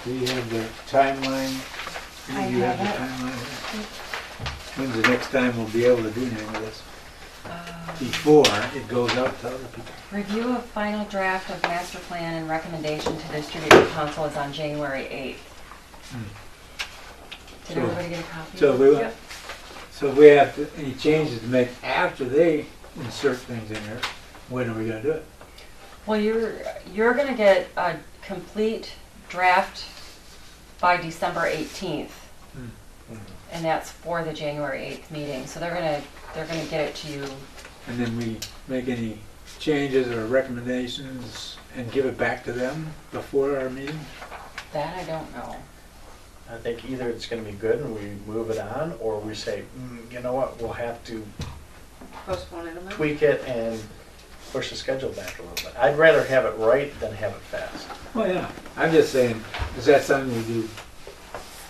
S3: do you have the timeline?
S8: I
S3: Do you have
S8: have
S3: the
S8: it.
S3: timeline? When's the next time we'll be able to do anything with this? Before it goes out to other people?
S8: Review of final draft of master plan and recommendation to distribute to council is on January 8th. Did
S3: So-
S8: everybody get a copy?
S3: So we,
S8: Yep.
S3: so if we have any changes to make after they insert things in there, when are we gonna do it?
S8: Well, you're gonna get a complete draft by December 18th, and that's for the January 8th meeting. So they're gonna get it to you.
S3: And then we make any changes or recommendations and give it back to them before our meeting?
S8: That I don't know.
S5: I think either it's gonna be good and we move it on, or we say, you know what, we'll have to
S2: Postpone it a month?
S5: tweak it and push the schedule back a little bit. I'd rather have it right than have it fast.
S3: Well, yeah, I'm just saying, is that something we do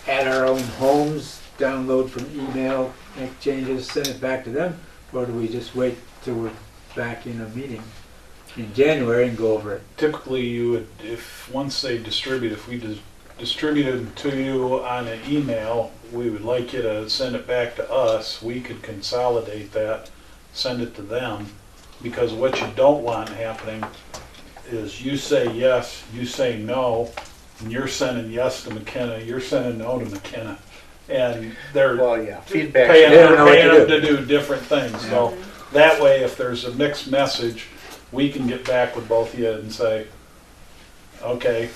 S3: at our own homes, download from email, make changes, send it back to them? Or do we just wait till we're back in a meeting in January and go over it?
S9: Typically, you would, if, once they distribute, if we distribute it to you on an email, we would like you to send it back to us. We could consolidate that, send it to them, because what you don't want happening is you say yes, you say no, and you're sending yes to McKenna, you're sending no to McKenna. And they're
S5: Well, yeah, feedback.
S9: paying
S3: They don't know what to
S9: them
S3: do.
S9: to do different things. So that way, if there's a mixed message, we can get back with both of you and say, okay,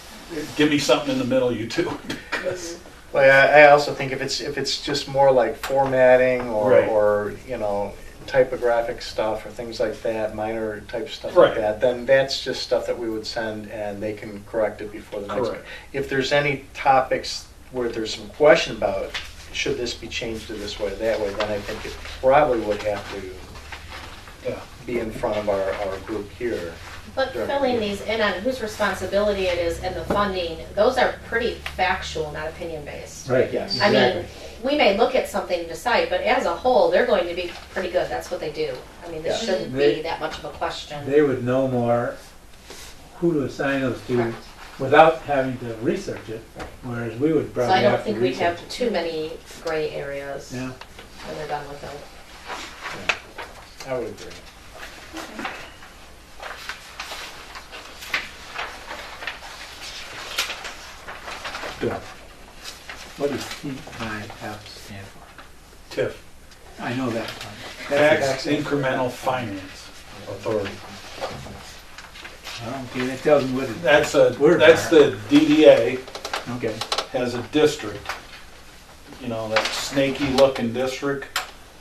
S9: give me something in the middle, you two. Because
S5: Well, I also think if it's just more like formatting
S9: Right.
S5: or, you know, typographic stuff or things like that, minor type stuff
S9: Right.
S5: like that, then that's just stuff that we would send and they can correct it before the next one.
S9: Correct.
S5: If there's any topics where there's some question about, should this be changed to this way or that way, then I think it probably would have to
S9: Yeah.
S5: be in front of our group here.
S7: But filling these in on whose responsibility it is and the funding, those are pretty factual, not opinion-based.
S3: Right.
S5: Yes.
S7: I mean, we may look at something and decide, but as a whole, they're going to be pretty good. That's what they do. I mean, this
S5: Yeah.
S7: shouldn't be that much of a question.
S3: They would know more who to assign those to
S7: Correct.
S3: without having to research it, whereas we would
S7: So
S3: probably
S7: I don't
S3: have to
S7: think we'd
S3: research
S7: have
S3: it.
S7: too many gray areas
S3: Yeah.
S7: when they're done with it.
S5: I would agree.
S3: Good. What does TIF stand for?
S9: TIF,
S3: I know that part.
S9: Tax Incremental Finance Authority.
S3: Okay, that tells me what it,
S9: That's
S3: Word
S9: the DDA
S3: okay.
S9: has a district, you know, that snaky looking district.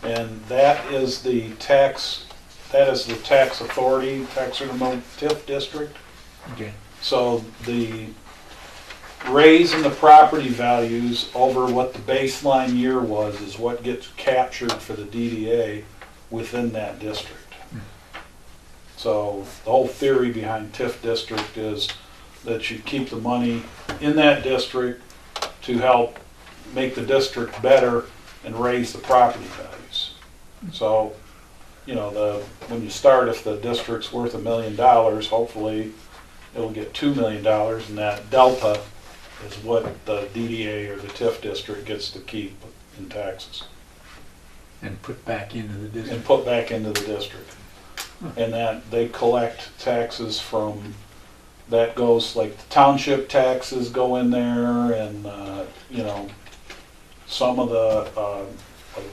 S9: And that is the tax authority, tax incremental TIF district.
S3: Okay.
S9: So the raise in the property values over what the baseline year was is what gets captured for the DDA within that district. So the whole theory behind TIF district is that you keep the money in that district to help make the district better and raise the property values. So, you know, when you start, if the district's worth $1 million, hopefully it'll get $2 million, and that delta is what the DDA or the TIF district gets to keep in taxes
S3: And put back into the
S9: and
S3: district.
S9: put back into the district. And that they collect taxes from, that goes, like the township taxes go in there, and, you know, some of the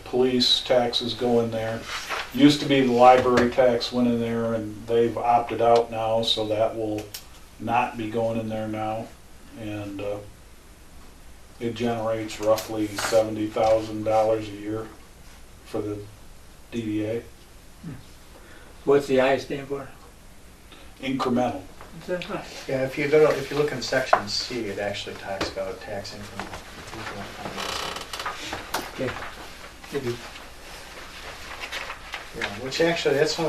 S9: police taxes go in there. Used to be the library tax went in there, and they've opted out now, so that will not be going in there now. And it generates roughly $70,000 a year for the DDA.
S3: What's the I stand for?
S9: Incremental.
S3: Is that right?
S5: Yeah, if you look in section C, it actually talks about tax increment.
S3: Okay. Thank you.
S5: Yeah, which actually, that's the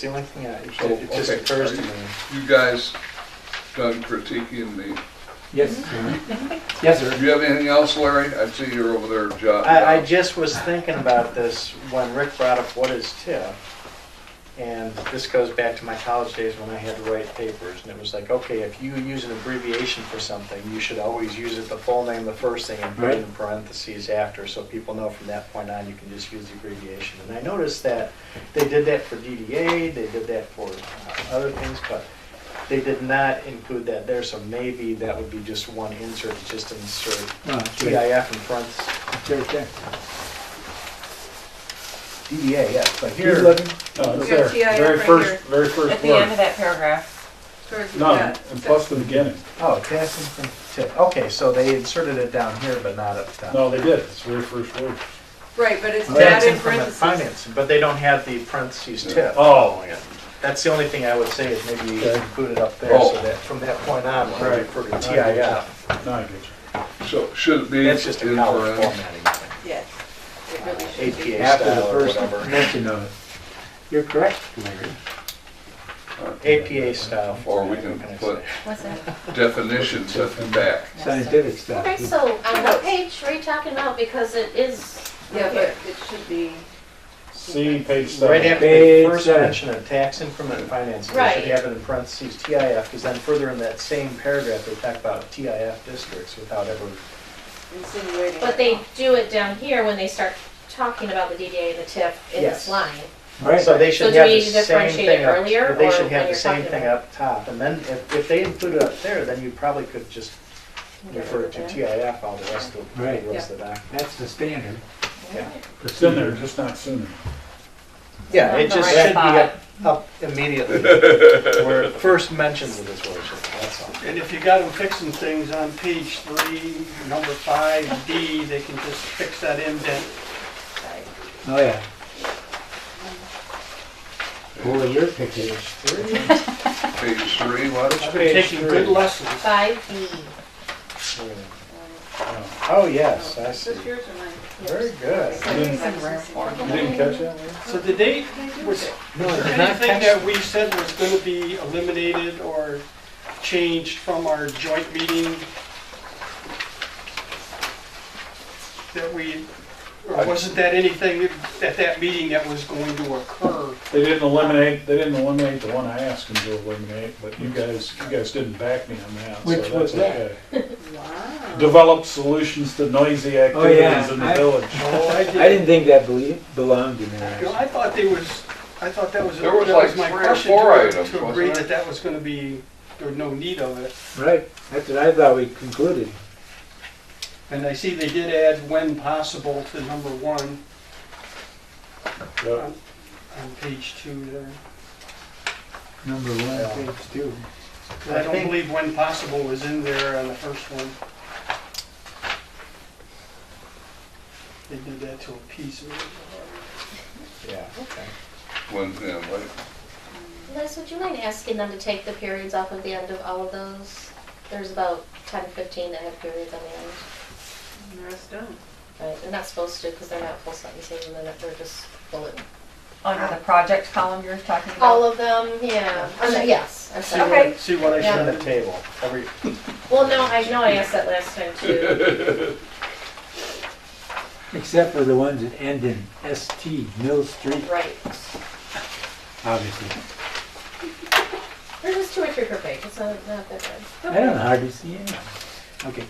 S5: only thing it just
S1: okay,
S5: occurs to
S1: are
S5: me.
S1: You guys done critiquing me?
S3: Yes. Yes,
S1: Do
S3: sir.
S1: you have anything else, Larry? I see you're over there jotting
S5: I
S1: down.
S5: just was thinking about this when Rick brought up what is TIF. And this goes back to my college days when I had to write papers. And it was like, okay, if you use an abbreviation for something, you should always use it the full name, the first thing, and put it in parentheses after, so people know from that point on you can just use the abbreviation. And I noticed that they did that for DDA, they did that for other things, but they did not include that there, so maybe that would be just one insert, just insert
S3: Oh, sure.
S5: TIF in parentheses.
S3: Sure, sure.
S5: DDA, yes, but
S3: Keep
S5: here,
S3: looking.
S9: No, it's
S2: You got
S9: there.
S2: TIF
S9: Very
S2: right
S9: first,
S2: here.
S9: very first
S8: At the end of
S9: word.
S8: that paragraph.
S9: No, and plus the beginning.
S5: oh, tax increment TIF. Okay, so they inserted it down here, but not up top.
S9: No, they did. It's the very first word.
S2: Right, but it's
S5: Tax
S2: that in
S5: increment
S2: parentheses.
S5: financing, but they don't have the parentheses TIF.
S9: Oh, yeah.
S5: That's the only thing I would say is maybe you
S9: Okay.
S5: include it up there,
S1: Oh.
S5: so that from that point on, when we
S9: Right.
S5: refer to TIF,
S9: No, I get you.
S1: So should it be
S5: that's just a
S1: in
S5: college
S1: parentheses?
S5: formatting thing.
S2: Yes, it really should be.
S5: APA
S3: After the
S5: style or
S3: first
S5: whatever.
S3: mention of it. You're correct, Larry.
S5: APA style.
S1: Or we
S5: formatting,
S1: can
S5: what I
S1: put
S5: say?
S7: What's that?
S1: definitions at the back.
S3: Scientific stuff.
S7: Okay, so on what page are you talking about? Because it is.
S2: Yeah, but it should be,
S9: See, page
S5: Right
S9: 7.
S5: after
S3: Page
S5: the first
S3: 7.
S5: mention of tax increment financing, they
S7: Right.
S5: should have it in parentheses TIF, because then further in that same paragraph, they talk about TIF districts without ever,
S2: insinuating.
S7: But they do it down here when they start talking about the DDA and the TIF in
S5: Yes.
S7: this line.
S3: Right.
S5: so they
S7: So
S5: should
S7: do
S5: have
S7: we
S5: the
S7: need to
S5: same
S7: differentiate
S5: thing
S7: it
S5: up,
S7: earlier,
S5: they
S7: or
S5: should
S7: when
S5: have the
S7: you're
S5: same
S7: talking
S5: thing
S7: about-
S5: up top, and then if they include it up there, then you probably could just refer to TIF all the rest of
S3: Right.
S5: the rest of the document.
S3: That's the standard.
S5: Yeah.
S9: It's in there, just not sooner.
S5: Yeah,
S8: Not
S5: it
S8: the
S5: just
S8: right
S5: should be
S8: spot.
S5: up immediately, where it first mentions of this worship, that's all.
S4: And if you got them fixing things on page 3, number 5D, they can just fix that indent.
S3: Oh, yeah. Boy, your picture.
S1: Page 3, what?
S4: I've been taking good lessons.
S7: 5B.
S5: Oh, yes, I see.
S2: Is this yours or mine?
S5: Very good.
S8: It's in rare form.
S9: You didn't catch that, Lee?
S4: So the date, was
S3: No,
S4: there
S3: it's not
S4: anything
S3: text.
S4: that we said was going to be eliminated or changed from our joint meeting? That we, or wasn't that anything at that meeting that was going to occur?
S9: They didn't eliminate the one I asked them to eliminate, but you guys didn't back me on that, so
S3: Which
S9: that's
S3: was that?
S9: okay.
S2: Wow.
S9: Develop solutions to noisy
S3: yeah,
S9: activities in the village.
S4: No, I
S3: I didn't think that belonged in
S4: You know,
S3: there.
S4: I thought that was,
S1: There was
S4: that
S1: like
S4: was my
S1: 3 or
S4: question
S1: 4
S4: to
S1: items,
S4: to
S1: wasn't
S4: agree
S1: there?
S4: that was going to be, there was no need of it.
S3: Right, that's what I thought we concluded.
S4: And I see they did add when possible to number 1
S9: Yep.
S4: on page 2 there.
S3: Number 1, page 2.
S4: I don't believe when possible was in there on the first one. They did that to a piece of it.
S5: Yeah, okay.
S1: When, yeah, like,
S7: Liz, would you mind asking them to take the periods off of the end of all of those? There's about 10, 15 that have periods on the end.
S2: And the rest don't.
S7: Right, they're not supposed to because they're not full sentences and they're just bullet.
S8: Under the project column you're talking about?
S7: All of them, yeah. Yes, I'm
S4: See
S7: sorry.
S4: what,
S7: Okay.
S4: see what I
S7: Yeah.
S5: In the
S4: said?
S5: table, every,
S7: Well, no, I know I asked that last time too.
S3: Except for the ones that end in ST, Mill Street,
S7: Right.
S3: obviously.
S7: There's just 2 or 3 per page. It's not that bad.
S3: I don't hardly see any. Okay.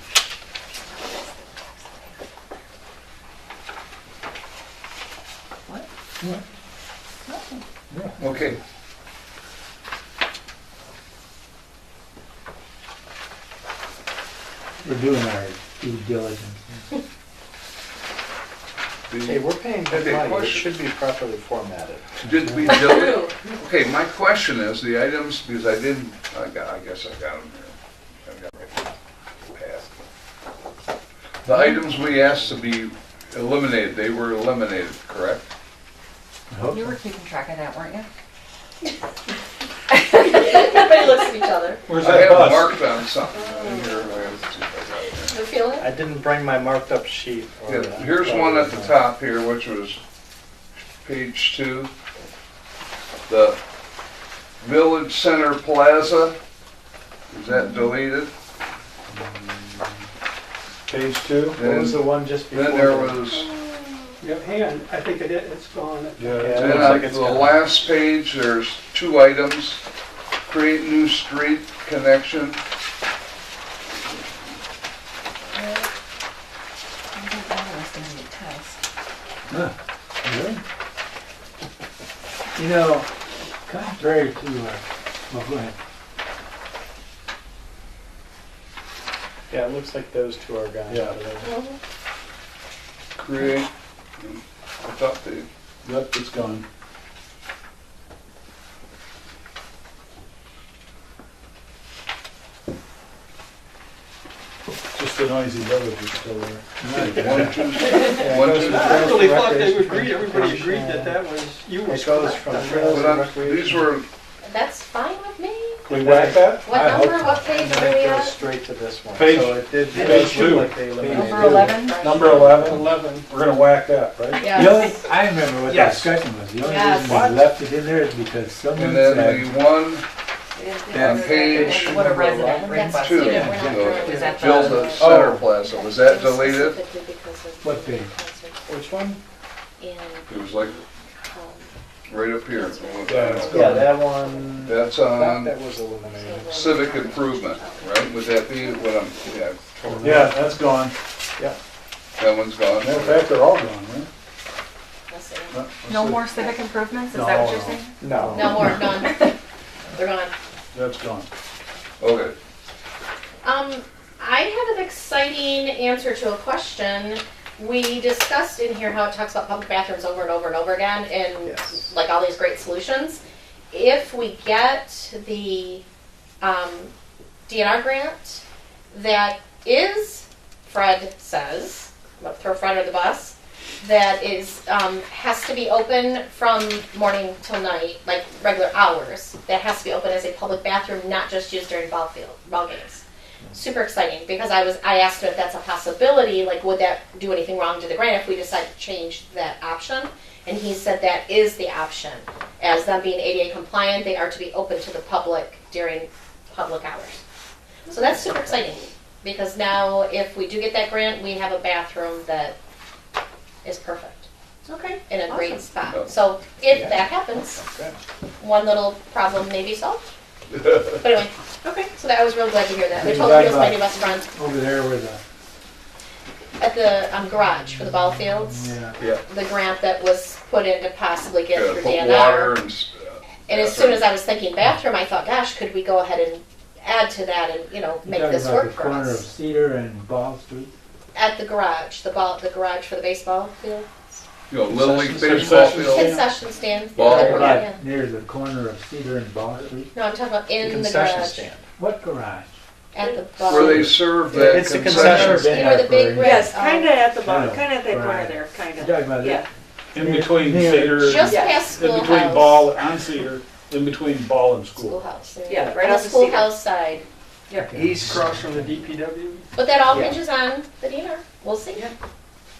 S1: okay.
S3: We're doing our due diligence.
S5: hey, we're paying
S1: Hey,
S5: good money, it
S1: question.
S5: should be properly formatted.
S1: Did we do it? Okay, my question is, the items, because I guess I got them here. I got my pass. The items we asked to be eliminated, they were eliminated, correct?
S3: I hope
S8: You
S3: so.
S8: were keeping track of that, weren't you?
S7: Everybody looks at each other.
S9: Where's
S1: I
S9: that
S1: have
S9: bus?
S1: marked on something in here. I have to see if I got it.
S7: You feel it?
S5: I didn't bring my marked up sheet. or,
S1: Yeah, here's one at the top here, which was page 2. The Village Center Plaza, is that deleted?
S9: Page 2?
S5: What was the one just before?
S1: Then there
S5: that?
S1: was,
S4: Yeah, hang on, I think it's gone.
S9: Yeah.
S5: Yeah.
S1: then
S5: looks
S1: on
S5: like it's
S1: the
S5: gone.
S1: last page, there's 2 items. Create new street connection.
S8: I didn't know it was gonna be a test.
S3: Huh, really? You know, contrary to, well, go ahead.
S5: Yeah, it looks like those two are gone.
S9: Yeah.
S5: out of there.
S1: Create, I thought they,
S9: Yep, it's gone. Just the noisy village is still there.
S1: 1, 2,
S5: Yeah,
S1: One,
S5: it goes
S1: two,
S5: from
S4: I
S5: trails
S4: really
S5: to
S4: thought they would
S5: recreation,
S4: agree, everybody
S5: from,
S4: agreed that that was, you was
S5: It goes
S4: correct
S5: from
S4: on that.
S5: trails
S1: but
S5: to
S1: I'm-
S5: recreation.
S1: these were,
S7: That's fine with me.
S9: Can we whack that?
S7: What
S3: I hope
S7: number,
S3: so.
S7: what page
S5: And
S7: are
S5: then
S7: we
S5: it goes
S7: at?
S5: straight to this one.
S9: Page-
S5: So it did, it
S9: page
S5: did look
S9: two.
S5: like they eliminated.
S8: Number 11?
S9: Number 11?
S4: 11.
S9: We're gonna whack that, right?
S3: The only,
S7: Yes.
S3: I remember what the
S5: Yes.
S3: discussion was. The only
S7: Yes.
S3: reason we left it in there is because someone
S1: and then
S3: said,
S1: the one
S3: Yeah.
S1: on page
S8: What a resident
S7: That's,
S8: requested.
S1: two,
S7: we don't- we're not
S1: the
S7: doing
S8: Is that
S1: Build
S8: the-
S1: the Center Plaza, was that deleted?
S7: Specifically because of
S3: What
S7: the
S3: page?
S7: concert
S5: Which one?
S7: in,
S1: It was like right up here.
S9: Yeah, it's
S5: Yeah, that one,
S1: That's
S5: I thought
S1: on
S5: that was eliminated.
S1: civic improvement, right? Would that be what I'm, yeah. totally.
S9: Yeah, that's gone.
S1: That one's gone.
S9: Matter of fact, they're all gone, right?
S7: let's see.
S9: Let's
S8: No
S9: see.
S8: more civic improvements, is that what you're
S9: No.
S8: saying?
S5: No.
S7: No more, none. They're gone.
S9: That's gone.
S1: Okay,
S7: I have an exciting answer to a question. we discussed in here how it talks about public bathrooms over and over and over again, and
S5: Yes.
S7: like all these great solutions. If we get the DNR grant, that is, Fred says, I'm gonna throw Fred under the bus, that is, has to be open from morning till night, like regular hours. That has to be open as a public bathroom, not just used during ball games. Super exciting, because I asked him if that's a possibility, like would that do anything wrong to the grant if we decide to change that option? And he said that is the option. As them being ADA compliant, they are to be open to the public during public hours. So that's super exciting, because now if we do get that grant, we have a bathroom that is perfect
S2: Okay.
S7: in a great
S2: Awesome.
S7: spot. So if
S5: Yeah.
S7: that happens,
S5: Okay.
S7: one little problem may be solved. But anyway,
S2: Okay.
S7: so I was real glad to hear that. I
S3: What
S7: told
S3: you
S7: him
S3: got
S7: he was my
S3: about-
S7: new best friend.
S3: Over there where the,
S7: At the garage for the ball fields,
S3: yeah.
S1: Yeah.
S7: the grant that was put in to possibly get
S1: Gotta
S7: through
S1: put water
S7: DNR.
S1: and.
S7: And as soon as I was thinking bathroom, I thought, gosh, could we go ahead and add to that and, make
S3: You're
S7: this
S3: talking about
S7: work
S3: the
S7: for
S3: corner of
S7: us?
S3: Cedar and Ball Street?
S7: At the garage, the garage for the baseball field,
S1: You know, Little League
S9: Concession
S1: baseball
S9: stand.
S1: field.
S7: concession stand.
S1: Ball
S7: Yeah,
S1: garage.
S7: yeah.
S3: Near the corner of Cedar and Ball Street?
S7: No, I'm talking about in the
S5: Concession
S7: garage,
S5: stand.
S3: What garage?
S7: at the ball.
S1: Where they serve that
S5: It's a
S1: concession.
S5: concession
S3: stand.
S7: You know, the big red.
S2: Yes, kinda at the bottom,
S3: Kinda.
S2: kinda at that corner
S3: Right.
S2: there,
S3: You're
S2: kinda.
S3: talking about
S2: Yeah.
S3: that?
S9: In between
S3: Near-
S9: Cedar,
S7: Just
S2: Yes.
S7: past
S9: in between
S7: schoolhouse.
S9: ball on Cedar, in between ball and school.
S7: Schoolhouse.
S2: Yeah, right
S7: On
S2: off
S7: the
S2: the Cedar.
S7: schoolhouse side.
S5: East,
S4: Across from the DPW.
S7: But that all
S5: Yeah.
S7: hinges on the DNR. We'll see.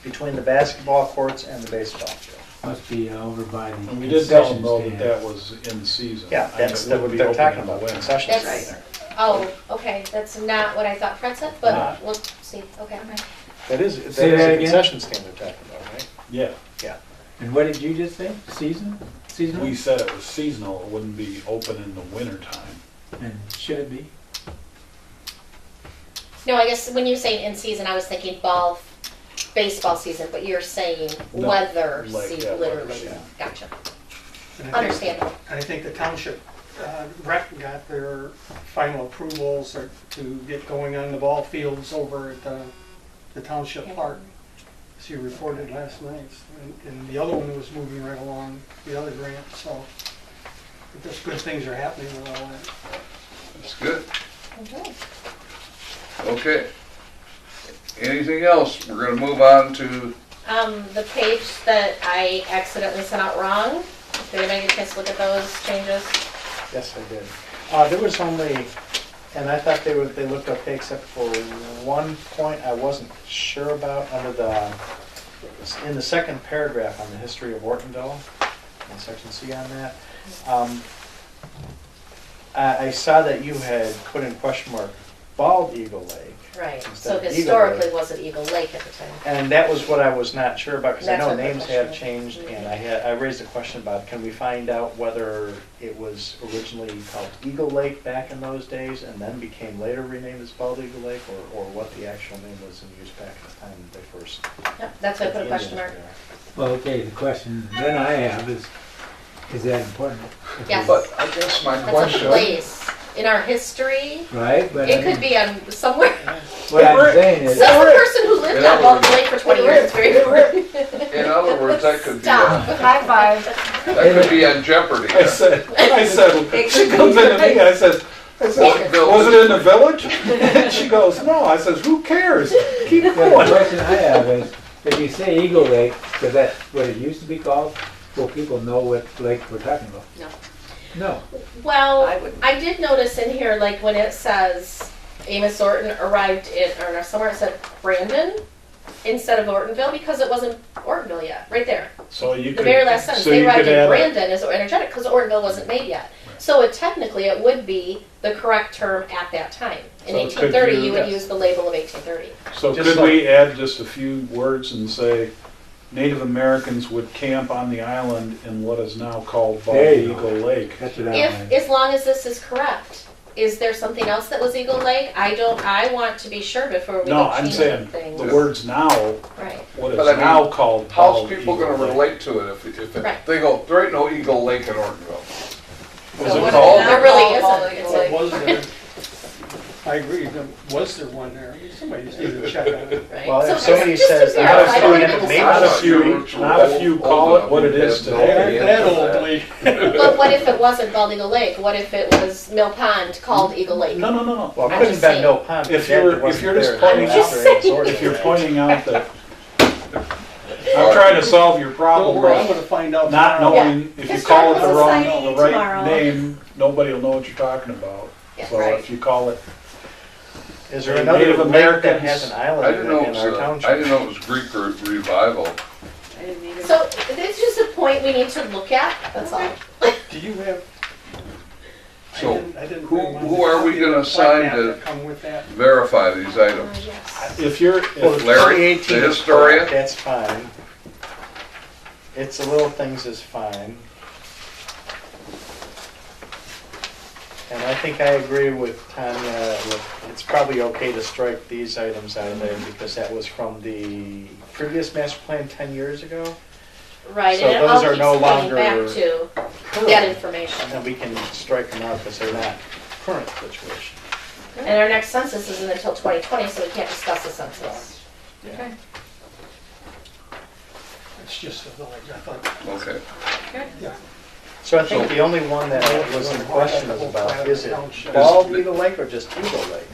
S5: between the basketball courts and the baseball field.
S3: Must be over by the
S9: And we did tell them
S3: concession
S9: though that
S3: stand.
S9: that was in season.
S5: Yeah,
S9: and
S5: that's
S9: it would
S5: what
S9: be
S5: they're
S9: open
S5: talking
S9: in the
S5: about,
S9: winter.
S5: concession
S7: That's-
S5: stand there.
S7: Oh, okay, that's not what I thought Fred said, but
S5: No.
S7: we'll see, okay.
S5: That is
S3: Say that
S5: a
S3: again?
S5: concession stand they're talking about, right?
S9: Yeah,
S3: And what did you just say? Season? Seasonal?
S9: we said it was seasonal, it wouldn't be open in the winter time.
S3: And should it be?
S7: No, I guess when you say in season, I was thinking baseball season, but you're saying
S9: No,
S7: weather
S9: like, yeah,
S7: season,
S9: weather
S7: literally.
S9: season.
S7: Gotcha.
S4: And I think-
S7: Understandable.
S4: And I think the township rec got their final approvals to get going on the ball fields over at the township park. She reported last night, and the other one was moving right along, the other grant, so just good things are happening with all that.
S1: That's good.
S7: Okay.
S1: Okay. Anything else? We're gonna move on to,
S7: The page that I accidentally sent out wrong, did anybody get a chance to look at those changes?
S5: Yes, I did. There was only, and I thought they looked okay except for one point I wasn't sure about in the second paragraph on the history of Ortonville, in section C on that. I saw that you had put in question mark Bald Eagle Lake.
S7: Right,
S5: Instead
S7: so
S5: of Eagle
S7: historically
S5: Lake.
S7: was it Eagle Lake at the time?
S5: And that was what I was not sure about, because I
S7: That's
S5: know
S7: what the
S5: names
S7: question
S5: have
S7: is.
S5: changed, and I raised a question about, can we find out whether it was originally called Eagle Lake back in those days, and then became later renamed as Bald Eagle Lake, or what the actual name was in use back at the time that they first.
S7: Yep, that's why I put a
S5: the
S7: question
S5: Indians
S7: mark.
S5: were there.
S3: Well, okay, the question then I have is that important? If
S7: Yes.
S1: but I guess my
S7: That's a
S1: question.
S7: place in our history.
S3: we- Right, but I
S7: It could
S3: mean,
S7: be on somewhere.
S3: what I'm saying
S7: Says
S3: is,
S7: the person who lived
S1: Yeah,
S7: on Baltimore Lake for 20 years. It's very important.
S1: In other words, that could be,
S7: Stop.
S8: High five.
S1: that could be on Jeopardy.
S9: I said,
S2: It
S9: she
S2: could
S9: comes
S2: be
S9: into me, I said,
S1: Ortonville
S9: was it in the village? And she goes, no, I says, who cares? Keep
S3: the
S9: going.
S3: question I have is, if you say Eagle Lake, because that's what it used to be called, will people know what lake we're talking about?
S7: No.
S3: No.
S7: Well,
S2: I wouldn't.
S7: I did notice in here, like when it says Amos Orton arrived in, or somewhere it said Brandon instead of Ortonville, because it wasn't Ortonville yet, right there.
S9: So you
S7: The
S9: could,
S7: very last sentence,
S9: so
S7: they
S9: you
S7: arrived
S9: could
S7: in
S9: add,
S7: Brandon as energetic, because Ortonville wasn't made yet. So technically, it would be the correct term at that time. In
S9: So it could
S7: 1830,
S9: do-
S7: you would
S5: yes.
S7: use the label of 1830.
S9: so
S5: Just
S9: could
S5: like-
S9: we add just a few words and say, Native Americans would camp on the island in what is now called Bald
S3: There you
S9: Eagle
S3: go.
S9: Lake.
S3: That's what I
S7: If,
S3: wanted.
S7: as long as this is correct. Is there something else that was Eagle Lake? I want to be sure before we
S9: No,
S7: go
S9: I'm
S7: change
S9: saying
S7: things.
S9: the words now,
S7: Right.
S9: what is
S1: But I mean,
S9: now called
S1: How's
S9: Bald
S1: people
S9: Eagle
S1: gonna
S9: Lake.
S1: relate to it if
S7: Right.
S1: they go, there ain't no Eagle Lake in Ortonville?
S9: Was
S7: So
S9: it
S7: what
S9: called?
S7: There really
S2: Bald
S7: isn't.
S2: Eagle
S7: It's
S2: Lake.
S7: like-
S4: Was there? I agree, was there one there? Somebody just needed to check on it.
S7: Right?
S5: Well, if
S7: So
S5: somebody
S7: just to
S5: says
S7: verify,
S5: not a
S7: I don't
S5: few,
S7: know.
S5: maybe
S9: Not a
S5: not
S9: few, not a few, call it what it is
S4: They
S9: today.
S4: aren't that old, Lee.
S7: But what if it wasn't Bald Eagle Lake? What if it was Mill Pond called Eagle Lake?
S9: No, no, no, no.
S5: Well, it
S7: I'm
S5: couldn't
S7: just
S5: have been
S7: saying.
S5: Mill Pond.
S9: If
S5: because Ed
S9: you're
S5: wasn't
S9: just
S5: there
S9: pointing
S5: after
S7: out-
S5: it was ordered.
S9: If you're pointing out that, I'm trying to solve your
S4: Don't
S9: problem
S4: worry, I'm
S9: by
S4: gonna find out
S9: not
S4: tomorrow.
S9: knowing, if you
S7: Historical
S9: call it the
S7: Society
S9: right
S7: tomorrow.
S9: name, nobody will know what you're talking about.
S7: Yeah,
S9: So
S7: right.
S9: if you call it,
S5: Is there
S9: The
S5: another
S9: Native
S5: lake that
S9: Americans-
S5: has an
S1: I
S5: island
S1: didn't
S5: in
S1: know
S5: it
S1: it
S5: in our
S1: was,
S5: township?
S1: I didn't know it was Greek revival.
S2: I didn't either.
S7: So it's just a point we need to look at, that's all.
S4: Do you have?
S1: So,
S4: I didn't
S1: who-
S4: bring mine.
S1: who are we gonna
S4: The
S1: assign
S4: plat map
S1: to-
S4: that come with that?
S1: Verify these items.
S7: Yes.
S9: if you're,
S5: Well,
S9: if
S5: the
S1: Larry,
S5: 2018
S1: the
S5: is
S1: historian?
S5: correct, that's fine. It's the little things is fine. And I think I agree with Tanya, it's probably okay to strike these items out of there because that was from the previous master plan 10 years ago.
S7: Right,
S5: So
S7: and it
S5: those
S7: all
S5: are
S7: keeps
S5: no
S7: pointing back
S5: longer
S7: to that information.
S5: And we can strike them out because they're not current situation.
S7: And our next census isn't until 2020, so we can't discuss the census.
S2: Okay.
S4: It's just a village, I thought.
S1: Okay.
S4: Yeah.
S5: So I think the only one that was in question is about, is it Bald Eagle Lake or just Eagle Lake?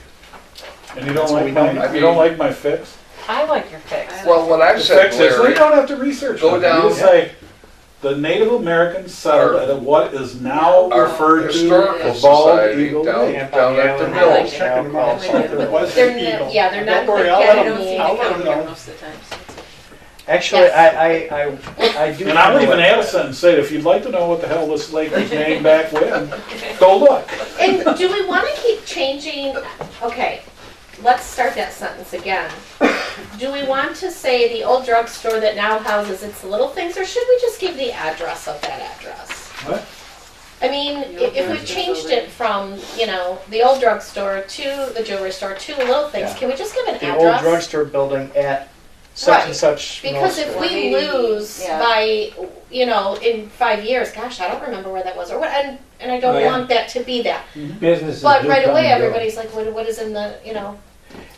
S9: and you don't
S5: So we
S9: like
S5: don't-
S9: my, you don't like my fix?
S8: I like your fix.
S1: Well, what I
S9: The
S1: said,
S9: fix is, we
S1: Larry,
S9: don't have to research
S1: Go
S9: it.
S1: down-
S9: You just say, the Native Americans settled at what is now
S1: our
S9: referred to
S1: historical
S9: as Bald
S1: society
S9: Eagle
S1: down,
S9: Lake.
S1: down at the
S5: Island
S2: I like
S1: mills.
S2: it.
S5: now called
S2: I
S5: something.
S2: do.
S4: There was
S7: They're
S4: an eagle.
S7: yeah, they're not
S4: Don't worry, I'll
S7: gonna
S4: let
S2: I
S4: them,
S2: don't see
S4: I'll
S2: the
S4: let
S2: county
S4: them
S2: here
S4: know.
S2: most of the time, so it's-
S5: Actually, I do.
S9: And I'll
S5: kinda
S9: even
S5: like-
S9: add a sentence, say, if you'd like to know what the hell this lake was named back when, go look.
S7: And do we want to keep changing, okay, let's start that sentence again. Do we want to say the old drugstore that now houses its little things, or should we just give the address of that address?
S3: What?
S7: I mean,
S2: The old
S7: if we
S2: drugstore
S7: changed
S2: building.
S7: it from, you know, the old drugstore to the jewelry store to little things,
S5: Yeah.
S7: can we just give an
S5: The old
S7: address?
S5: drugstore building at such and
S7: Right.
S5: such.
S7: Because if
S5: Mill
S7: we
S5: Street.
S2: 180,
S7: lose
S2: yeah.
S7: by, you know, in 5 years, gosh, I don't remember where that was, or what, and I don't
S3: Oh, yeah.
S7: want that to be that.
S3: Businesses
S7: But
S3: do
S7: right
S3: come
S7: away,
S3: and go.
S7: everybody's like, what is in the, you know?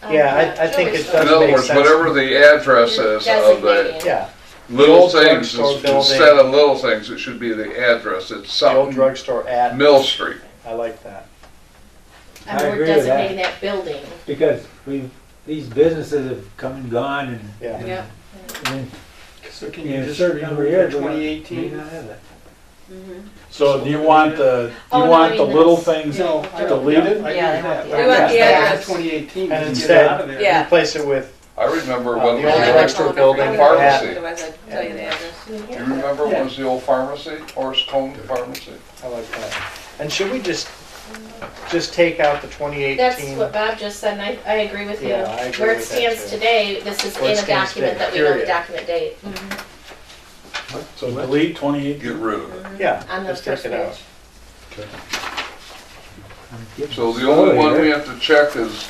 S5: Yeah, I think
S7: jewelry
S5: it
S7: store?
S1: In
S5: does
S1: other
S5: make
S1: words,
S5: sense.
S1: whatever the address is of the
S7: Designating.
S5: Yeah,
S1: little
S5: old
S1: things,
S5: drugstore building.
S1: instead of little things, it should be the address. It's
S5: the old
S1: something,
S5: drugstore at,
S1: Mill Street.
S5: I like that.
S7: And
S3: I
S7: we're
S3: agree with that.
S7: designating that building.
S3: Because these businesses have come and gone and.
S5: Yeah.
S2: Yeah.
S3: and
S4: So can
S3: in
S4: you
S3: a
S4: just
S3: certain
S4: read
S3: number of years, we may
S4: 2018?
S3: not have that.
S2: Mhm.
S9: So do you want the,
S7: Oh,
S9: you
S7: no,
S9: want
S7: I
S9: the
S7: mean,
S9: little
S7: that's-
S9: things
S4: No, I don't.
S9: deleted?
S4: I
S8: Yeah,
S4: agree
S8: they
S4: with
S8: want
S4: that.
S8: the
S2: We want the address.
S4: 2018,
S5: And
S4: just get it out of
S5: instead,
S4: there.
S2: Yeah.
S5: replace it with
S1: I remember
S5: the
S1: when
S5: old
S1: was
S2: Yeah,
S1: the
S5: drugstore building
S2: I would-
S1: pharmacy.
S2: Otherwise, I'd tell you the address.
S1: Do you remember when was the old pharmacy, Horse Cone Pharmacy?
S5: I like that. And should we just take out the 2018?
S7: That's what Bob just said, and I agree with you.
S5: Yeah, I agree
S7: Where it
S5: with that,
S7: stands
S5: too.
S7: today, this is
S5: Where it
S7: in a
S5: stands
S7: document
S5: today,
S7: that we know the
S5: period.
S7: document date.
S9: So delete 28.
S1: Get rid of it.
S5: Yeah,
S7: On the
S5: just take
S7: first
S5: it out.
S7: page.
S3: I'm getting
S1: So the only
S3: slowly
S1: one we
S3: there.
S1: have to check is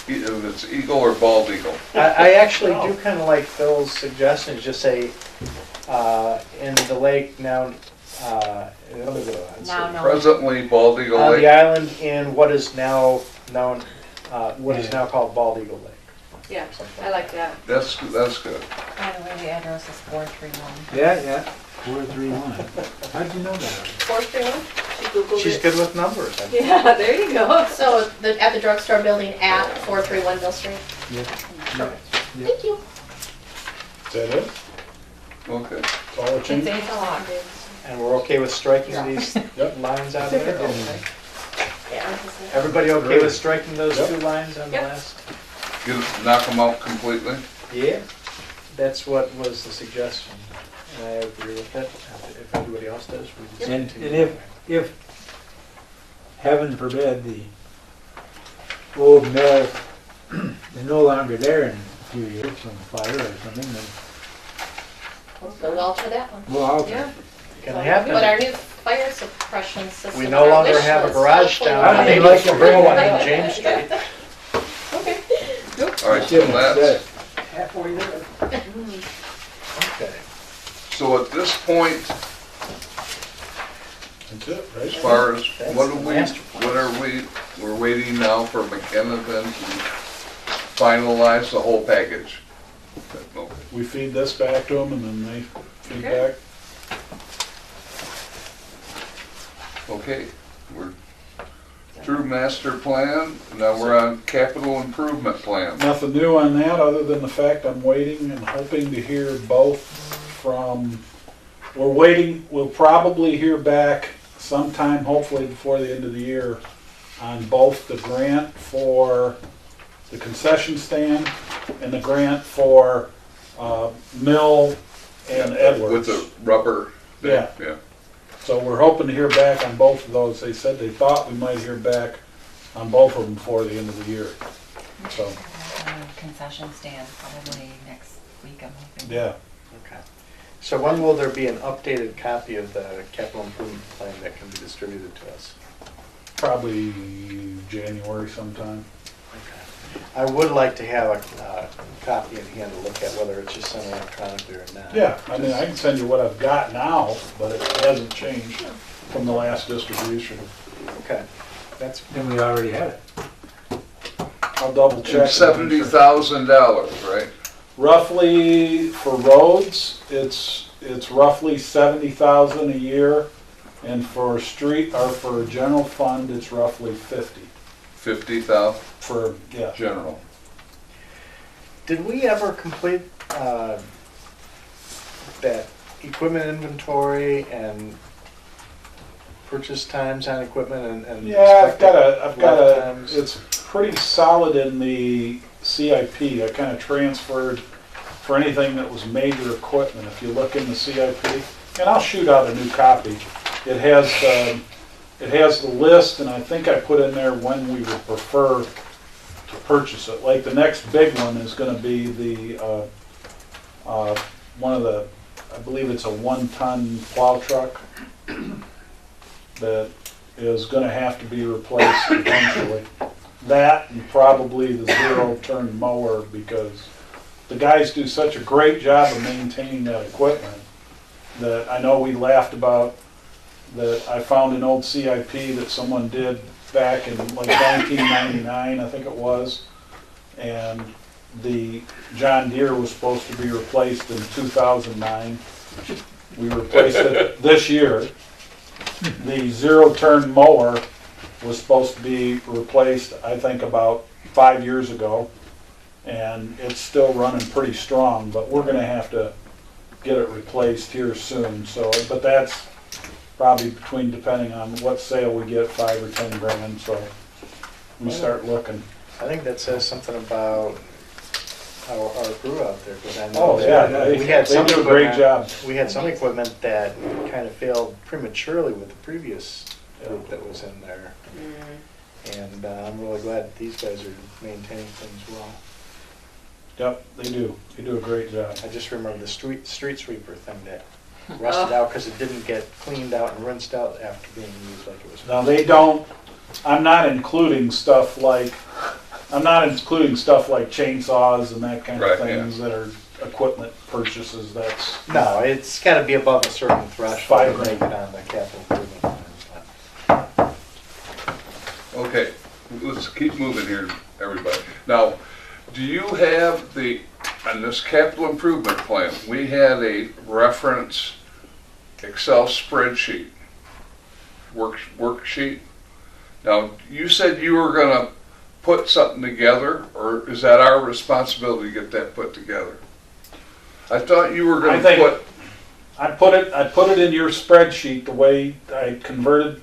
S1: if it's Eagle or Bald Eagle.
S5: I actually do kind of like Phil's suggestion, just say, in the lake now,
S8: Now, no.
S1: Presently Bald Eagle
S5: on the
S1: Lake.
S5: island in what is now known, what is now called Bald Eagle Lake.
S2: Yeah,
S5: Something
S2: I like that.
S1: That's good.
S8: By the way, the address is 431.
S3: Yeah, 431. How'd you know that?
S7: 431?
S2: She Googled
S5: She's
S2: it.
S5: good with numbers. I think.
S2: Yeah, there you go.
S7: So at the drugstore building at 431 Mill Street.
S3: Yeah.
S7: Thank you.
S9: Is that it?
S1: Okay.
S9: That's all it
S8: It's
S9: changed?
S8: 8 o'clock.
S5: And we're okay with striking these
S9: Yep.
S5: lines out of there? Okay.
S7: Yeah.
S5: Everybody okay with striking those
S9: Yep.
S5: 2 lines on the
S2: Yep.
S5: last?
S1: Knock them out completely.
S5: Yeah. That's what was the suggestion. And I agree with it. If everybody else does, we just
S3: And
S5: continue.
S3: if, heaven forbid, the old mill is no longer there in a few years from fire or something, then
S7: We'll alter that one.
S3: we'll alter.
S2: Yeah.
S5: Can happen.
S7: But our new fire suppression system.
S5: We
S7: on
S5: no
S7: our
S5: longer
S7: wish
S5: have a
S7: list,
S5: garage
S7: hopefully
S5: down
S7: we'll
S5: on
S3: I'd
S7: have
S3: like
S7: it.
S3: to bring one
S5: on James Street.
S7: Okay.
S1: All right, so
S3: Shouldn't have said
S1: that's,
S3: it.
S4: Halfway there.
S5: Okay.
S1: so at this point,
S9: That's it,
S1: As
S9: right?
S1: far as,
S5: That's
S1: what
S5: the
S1: are we,
S5: master plan.
S1: what are we, we're waiting now for McKenna then to finalize the whole package. Okay.
S9: We feed this back to them and then they feed back.
S1: Okay, we're through master plan, now we're on capital improvement plan.
S9: Nothing new on that, other than the fact I'm waiting and hoping to hear both from, we're waiting, we'll probably hear back sometime, hopefully before the end of the year, on both the grant for the concession stand and the grant for Mill and Edwards.
S1: With the rubber thing,
S9: Yeah.
S1: yeah.
S9: So we're hoping to hear back on both of those. They said they thought we might hear back on both of them before the end of the year. So,
S8: Concession stand probably next week, I'm hoping.
S9: yeah.
S5: Okay. So when will there be an updated copy of the capital improvement plan that can be distributed to us?
S9: Probably January sometime.
S5: I would like to have a copy in hand to look at, whether it's just sent electronically or not.
S9: Yeah, I mean, I can send you what I've got now, but it hasn't changed from the last distribution.
S5: Okay, that's,
S3: Then we already have it.
S9: I'll double check.
S1: $70,000, right?
S9: Roughly, for roads, it's roughly 70,000 a year, and for street, or for general fund, it's roughly 50.
S1: 50,000
S9: For, yeah.
S1: general.
S5: did we ever complete that equipment inventory and purchase times on equipment and?
S9: Yeah, I've got
S5: lead
S9: a,
S5: times?
S9: it's pretty solid in the CIP. I kind of transferred for anything that was major equipment. If you look in the CIP, and I'll shoot out a new copy. It has the list, and I think I put in there when we would prefer to purchase it. Like the next big one is going to be the one of the, I believe it's a 1-ton plow truck that is going to have to be replaced eventually. That and probably the zero-turn mower, because the guys do such a great job of maintaining that equipment that I know we laughed about, that I found an old CIP that someone did back in like 1999, I think it was, and the John Deere was supposed to be replaced in 2009. We replaced it this year. The zero-turn mower was supposed to be replaced, I think, about 5 years ago, and it's still running pretty strong, but we're gonna have to get it replaced here soon. So, but that's probably between, depending on what sale we get, 5 or 10 grand, so we start looking.
S5: I think that says something about our crew out there, because I know
S9: Oh, yeah,
S5: that we had
S9: they
S5: some
S9: do a great
S5: equipment,
S9: job.
S5: we had some equipment that kind of failed prematurely with the previous group that was in there. And I'm really glad that these guys are maintaining things well.
S9: Yep, they do a great job.
S5: I just remember the street sweeper thing that rusted out because it didn't get cleaned out and rinsed out after being used like it was.
S9: Now, they don't, I'm not including stuff like chainsaws and that kind of
S1: Right,
S9: things that are equipment purchases. That's,
S5: No, it's got to be above a certain threshold to
S9: $5
S5: make
S9: grand.
S5: it on the capital improvement plan.
S1: Okay, let's keep moving here, everybody. Now, do you have on this capital improvement plan, we had a reference Excel spreadsheet, worksheet. Now, you said you were gonna put something together, or is that our responsibility to get that put together? I thought you were
S9: I
S1: gonna
S9: think- I put it in your spreadsheet, the way I converted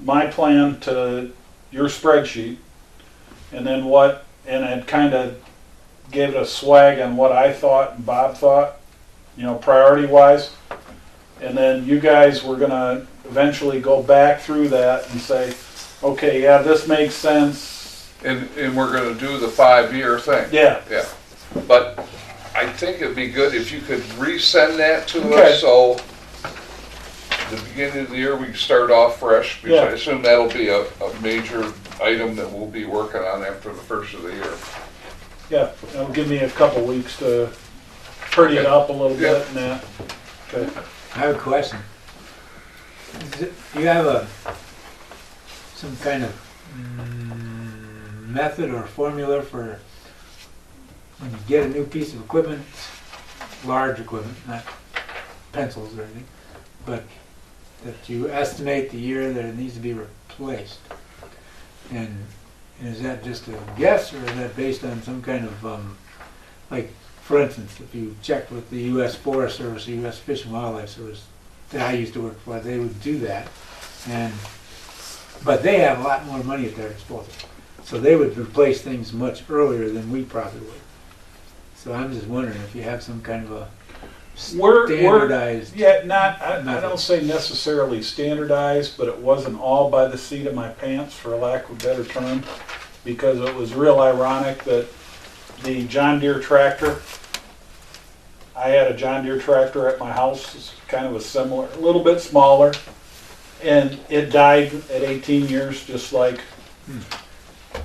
S9: my plan to your spreadsheet, and then it kind of gave it a swag on what I thought and Bob thought, priority wise. And then you guys were gonna eventually go back through that and say, okay, yeah, this makes sense.
S1: and we're gonna do the 5-year thing.
S9: Yeah,
S1: Yeah, but I think it'd be good if you could resend that to
S9: Okay.
S1: us, so the beginning of the year, we can start off fresh, because I
S9: Yeah.
S1: assume that'll be a major item that we'll be working on after the first of the year.
S9: yeah, it'll give me a couple weeks to pretty it up a little bit and that. Okay.
S3: I have a question. Do you have some kind of method or formula for when you get a new piece of equipment, large equipment, not pencils or anything, but that you estimate the year that it needs to be replaced? And is that just a guess, or is that based on some kind of, like, for instance, if you checked with the U.S. Forest Service, the U.S. Fish and Wildlife Service that I used to work for, they would do that, but they have a lot more money at their disposal. So they would replace things much earlier than we probably would. So I'm just wondering if you have some kind of a standardized.
S9: Yeah, I
S3: method.
S9: don't say necessarily standardized, but it wasn't all by the seat of my pants, for lack of a better term, because it was real ironic that the John Deere tractor, I had a John Deere tractor at my house, it's kind of a similar, a little bit smaller, and it died at 18 years, just like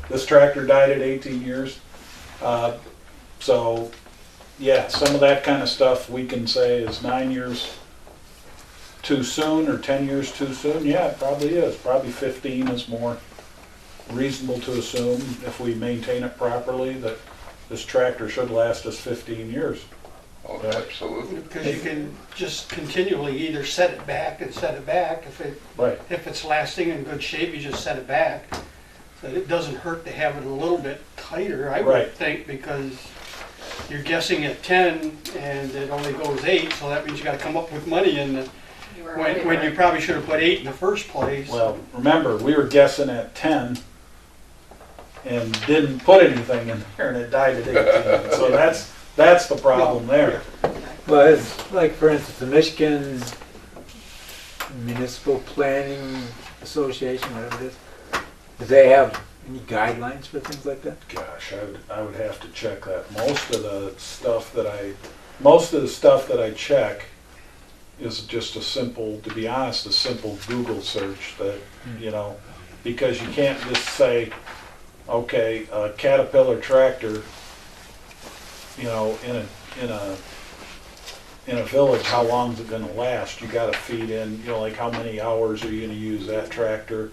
S9: this tractor died at 18 years. So, yeah, some of that kind of stuff we can say is 9 years too soon or 10 years too soon. Yeah, it probably is. Probably 15 is more reasonable to assume, if we maintain it properly, that this tractor should last us 15 years.
S1: Oh, absolutely.
S4: Because you can just continually either set it back and set it back.
S9: Right.
S4: If it's lasting in good shape, you just set it back. So it doesn't hurt to have it a little bit tighter, I would
S9: Right.
S4: think, because you're guessing at 10 and it only goes 8, so that means you gotta come up with money in the, when you probably should have put 8 in the first place.
S9: Well, remember, we were guessing at 10 and didn't put anything in there, and it died at 18. So that's the problem there.
S3: Well, it's like, for instance, the Michigan Municipal Planning Association, whatever it is, do they have any guidelines for things like that?
S9: Gosh, I would have to check that. Most of the stuff that I check is just a simple, to be honest, a simple Google search that, you know, because you can't just say, okay, a Caterpillar tractor, you know, in a village, how long is it gonna last? You gotta feed in, you know, like how many hours are you gonna use that tractor?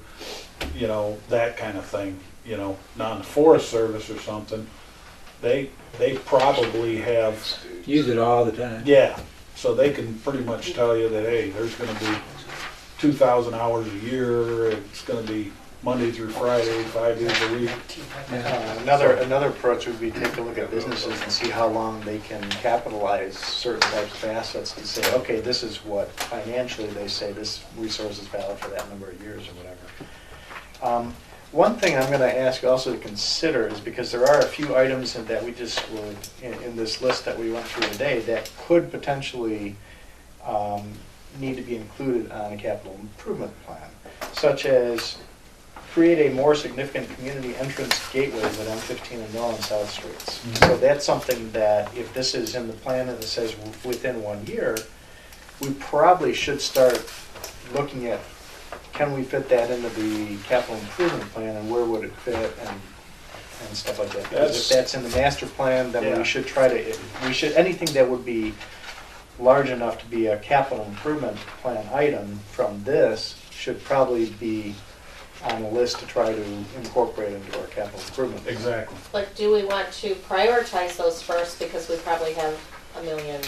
S9: You know, that kind of thing, you know. Now in the Forest Service or something, they probably have,
S3: Use it all the time.
S9: yeah, so they can pretty much tell you that, hey, there's gonna be 2,000 hours a year, it's gonna be Monday through Friday, 5 days a week.
S5: Another approach would be take a look at businesses and see how long they can capitalize certain types of assets to say, okay, this is what financially they say this resource is valid for that number of years or whatever. One thing I'm going to ask also to consider is, because there are a few items that we just were in this list that we went through today that could potentially need to be included on a capital improvement plan, such as create a more significant community entrance gateways at M15 and Mill and South Streets. So that's something that, if this is in the plan and it says within 1 year, we probably should start looking at, can we fit that into the capital improvement plan, and where would it fit, and stuff like that. Because if that's in the master plan, then we should try to, anything that would be large enough to be a capital improvement plan item from this should probably be on the list to try to incorporate into our capital improvement.
S9: Exactly.
S7: But do we want to prioritize those first, because we probably have $1 billion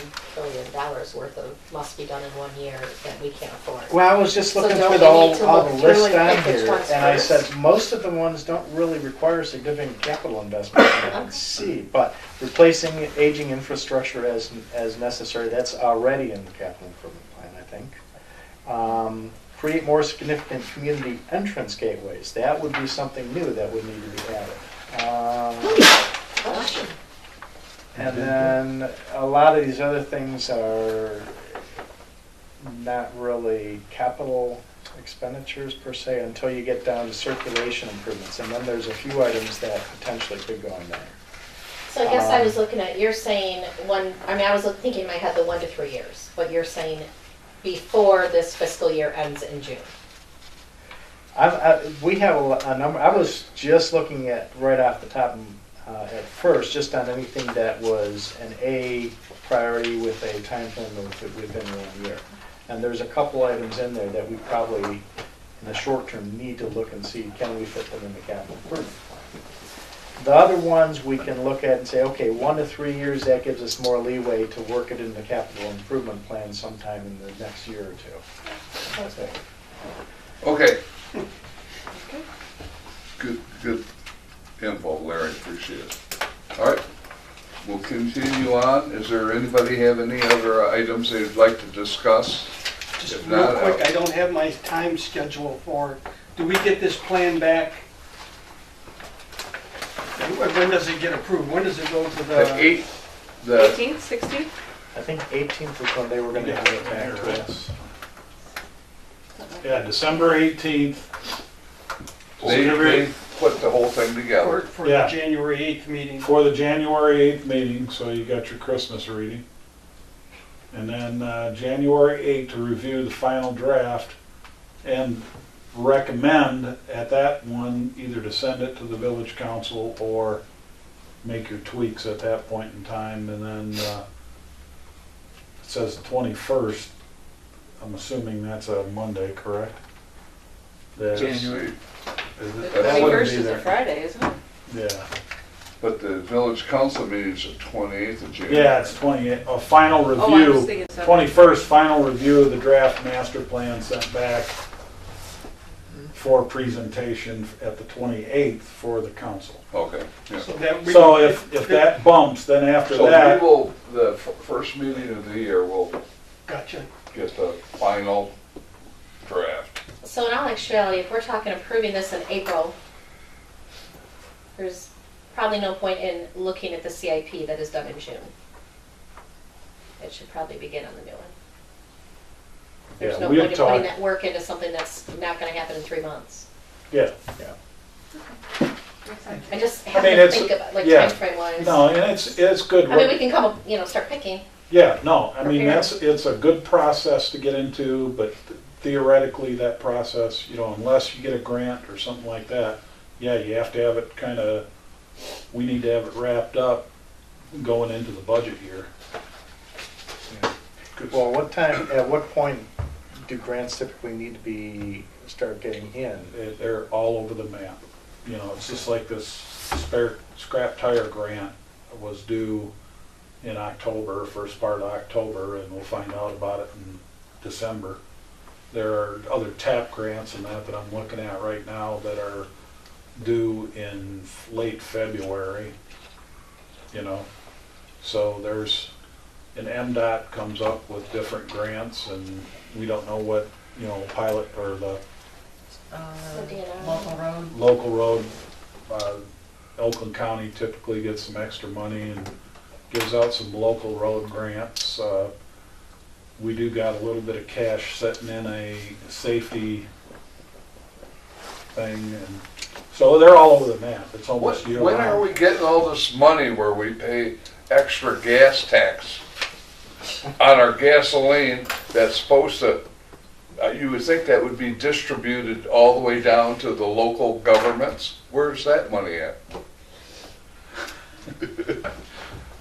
S7: worth of must be done in 1 year that we can't afford?
S5: Well, I was just
S7: So
S5: looking
S7: don't
S5: through
S7: we
S5: all
S7: need to
S5: the
S7: look through
S5: list
S7: and
S5: on
S7: pick which
S5: here,
S7: ones
S5: and I
S7: first?
S5: said, most of the ones don't really require significant capital investment, I can see, but replacing aging infrastructure as necessary, that's already in the capital improvement plan, I think. Create more significant community entrance gateways, that would be something new that would need to be added. And then a lot of these other things are not really capital expenditures per se until you get down to circulation improvements. And then there's a few items that potentially could go in there.
S7: So I guess I was looking at, you're saying I was thinking in my head the 1 to 3 years, but you're saying before this fiscal year ends in June.
S5: We have a number, I was just looking at right off the top at first, just on anything that was an A priority with a time frame of within 1 year. And there's a couple items in there that we probably, in the short term, need to look and see, can we fit them in the capital improvement plan? The other ones we can look at and say, okay, 1 to 3 years, that gives us more leeway to work it in the capital improvement plan sometime in the next year or two.
S6: Sounds good.
S1: Okay. Good info, Larry, appreciate it. All right, we'll continue on. Is there anybody have any other items they'd like to discuss?
S4: Just
S1: If
S4: real
S1: not,
S4: quick, I don't have my time schedule for, do we get this plan back? When does it get approved? When does it go to
S1: The
S4: the?
S1: the
S2: 18th, 16th?
S5: I think 18th was when they were gonna have it back to us.
S9: Yeah, December 18th.
S1: they put the whole thing together.
S4: For
S9: Yeah.
S4: the January 8th meeting.
S9: For the January 8th meeting, so you got your Christmas reading. And then January 8th to review the final draft and recommend at that one either to send it to the village council or make your tweaks at that point in time. And then it says the 21st. I'm assuming that's a Monday, correct? That's-
S1: January.
S9: is
S2: The
S9: it- that wouldn't
S2: 21st
S9: be
S2: is a
S9: there.
S2: Friday, isn't it?
S9: Yeah.
S1: But the village council meeting's the 28th of January.
S9: Yeah, it's 28, a final
S2: Oh, I was
S9: review,
S2: thinking 7th.
S9: 21st, final review of the draft master plan sent back for presentation at the 28th for the council.
S1: Okay, yeah.
S4: So that we-
S9: So if that bumps, then after
S1: So we
S9: that,
S1: will, the first meeting of the year, we'll
S4: Gotcha.
S1: get the final draft.
S7: So in all actuality, if we're talking approving this in April, there's probably no point in looking at the CIP that is done in June. It should probably begin on the new one. There's
S9: Yeah,
S7: no
S9: we
S7: point
S9: had
S7: in putting
S9: talked-
S7: that work into something that's not gonna happen in 3 months.
S9: yeah.
S7: I just
S9: I
S7: have
S9: mean,
S7: to
S9: it's-
S7: think about, like,
S9: yeah.
S7: timeframe wise.
S9: No, and it's good.
S7: I mean, we can come up, start picking.
S9: Yeah, no, I mean,
S7: Prepare.
S9: it's a good process to get into, but theoretically, that process, unless you get a grant or something like that, yeah, you have to have it we need to have it wrapped up going into the budget year.
S5: Well, at what point do grants typically need to start getting in?
S9: They're all over the map. It's just like this scrap tire grant was due in October, first part of October, and we'll find out about it in December. There are other TAP grants and that I'm looking at right now that are due in late February, So there's, an MDOT comes up with different grants and we don't know what, pilot or the
S8: Local road.
S9: local road, Oakland County typically gets some extra money and gives out some local road grants. We do got a little bit of cash sitting in a safety thing, and so they're all over the map. It's almost year
S1: When are
S9: round.
S1: we getting all this money where we pay extra gas tax on our gasoline that's supposed to, you would think that would be distributed all the way down to the local governments? Where's that money at?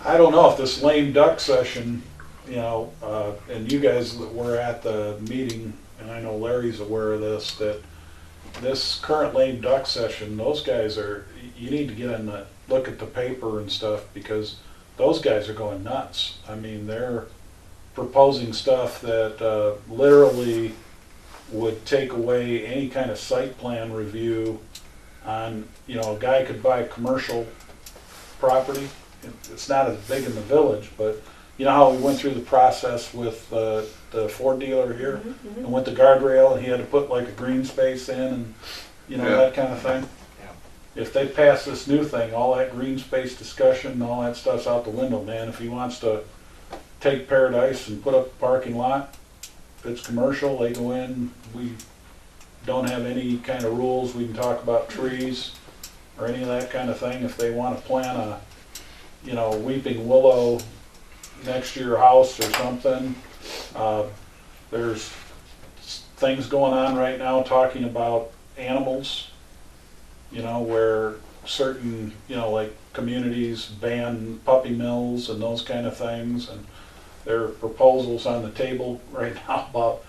S9: I don't know if this lame duck session, and you guys that were at the meeting, and I know Larry's aware of this, that this current lame duck session, those guys you need to get in look at the paper and stuff, because those guys are going nuts. I mean, they're proposing stuff that literally would take away any kind of site plan review on, a guy could buy commercial property. It's not as big in the village, but you know how we went through the process with the Ford dealer here and with the guardrail, and he had to put like a green space in and
S1: Yeah.
S9: that kind of thing.
S5: Yeah.
S9: If they pass this new thing, all that green space discussion and all that stuff's out the window, man. If he wants to take Paradise and put up a parking lot, if it's commercial, they go in. We don't have any kind of rules. We can talk about trees or any of that kind of thing. If they want to plant a weeping willow next to your house or something. There's things going on right now talking about animals, where certain, like communities ban puppy mills and those kind of things. And There are proposals on the table right now about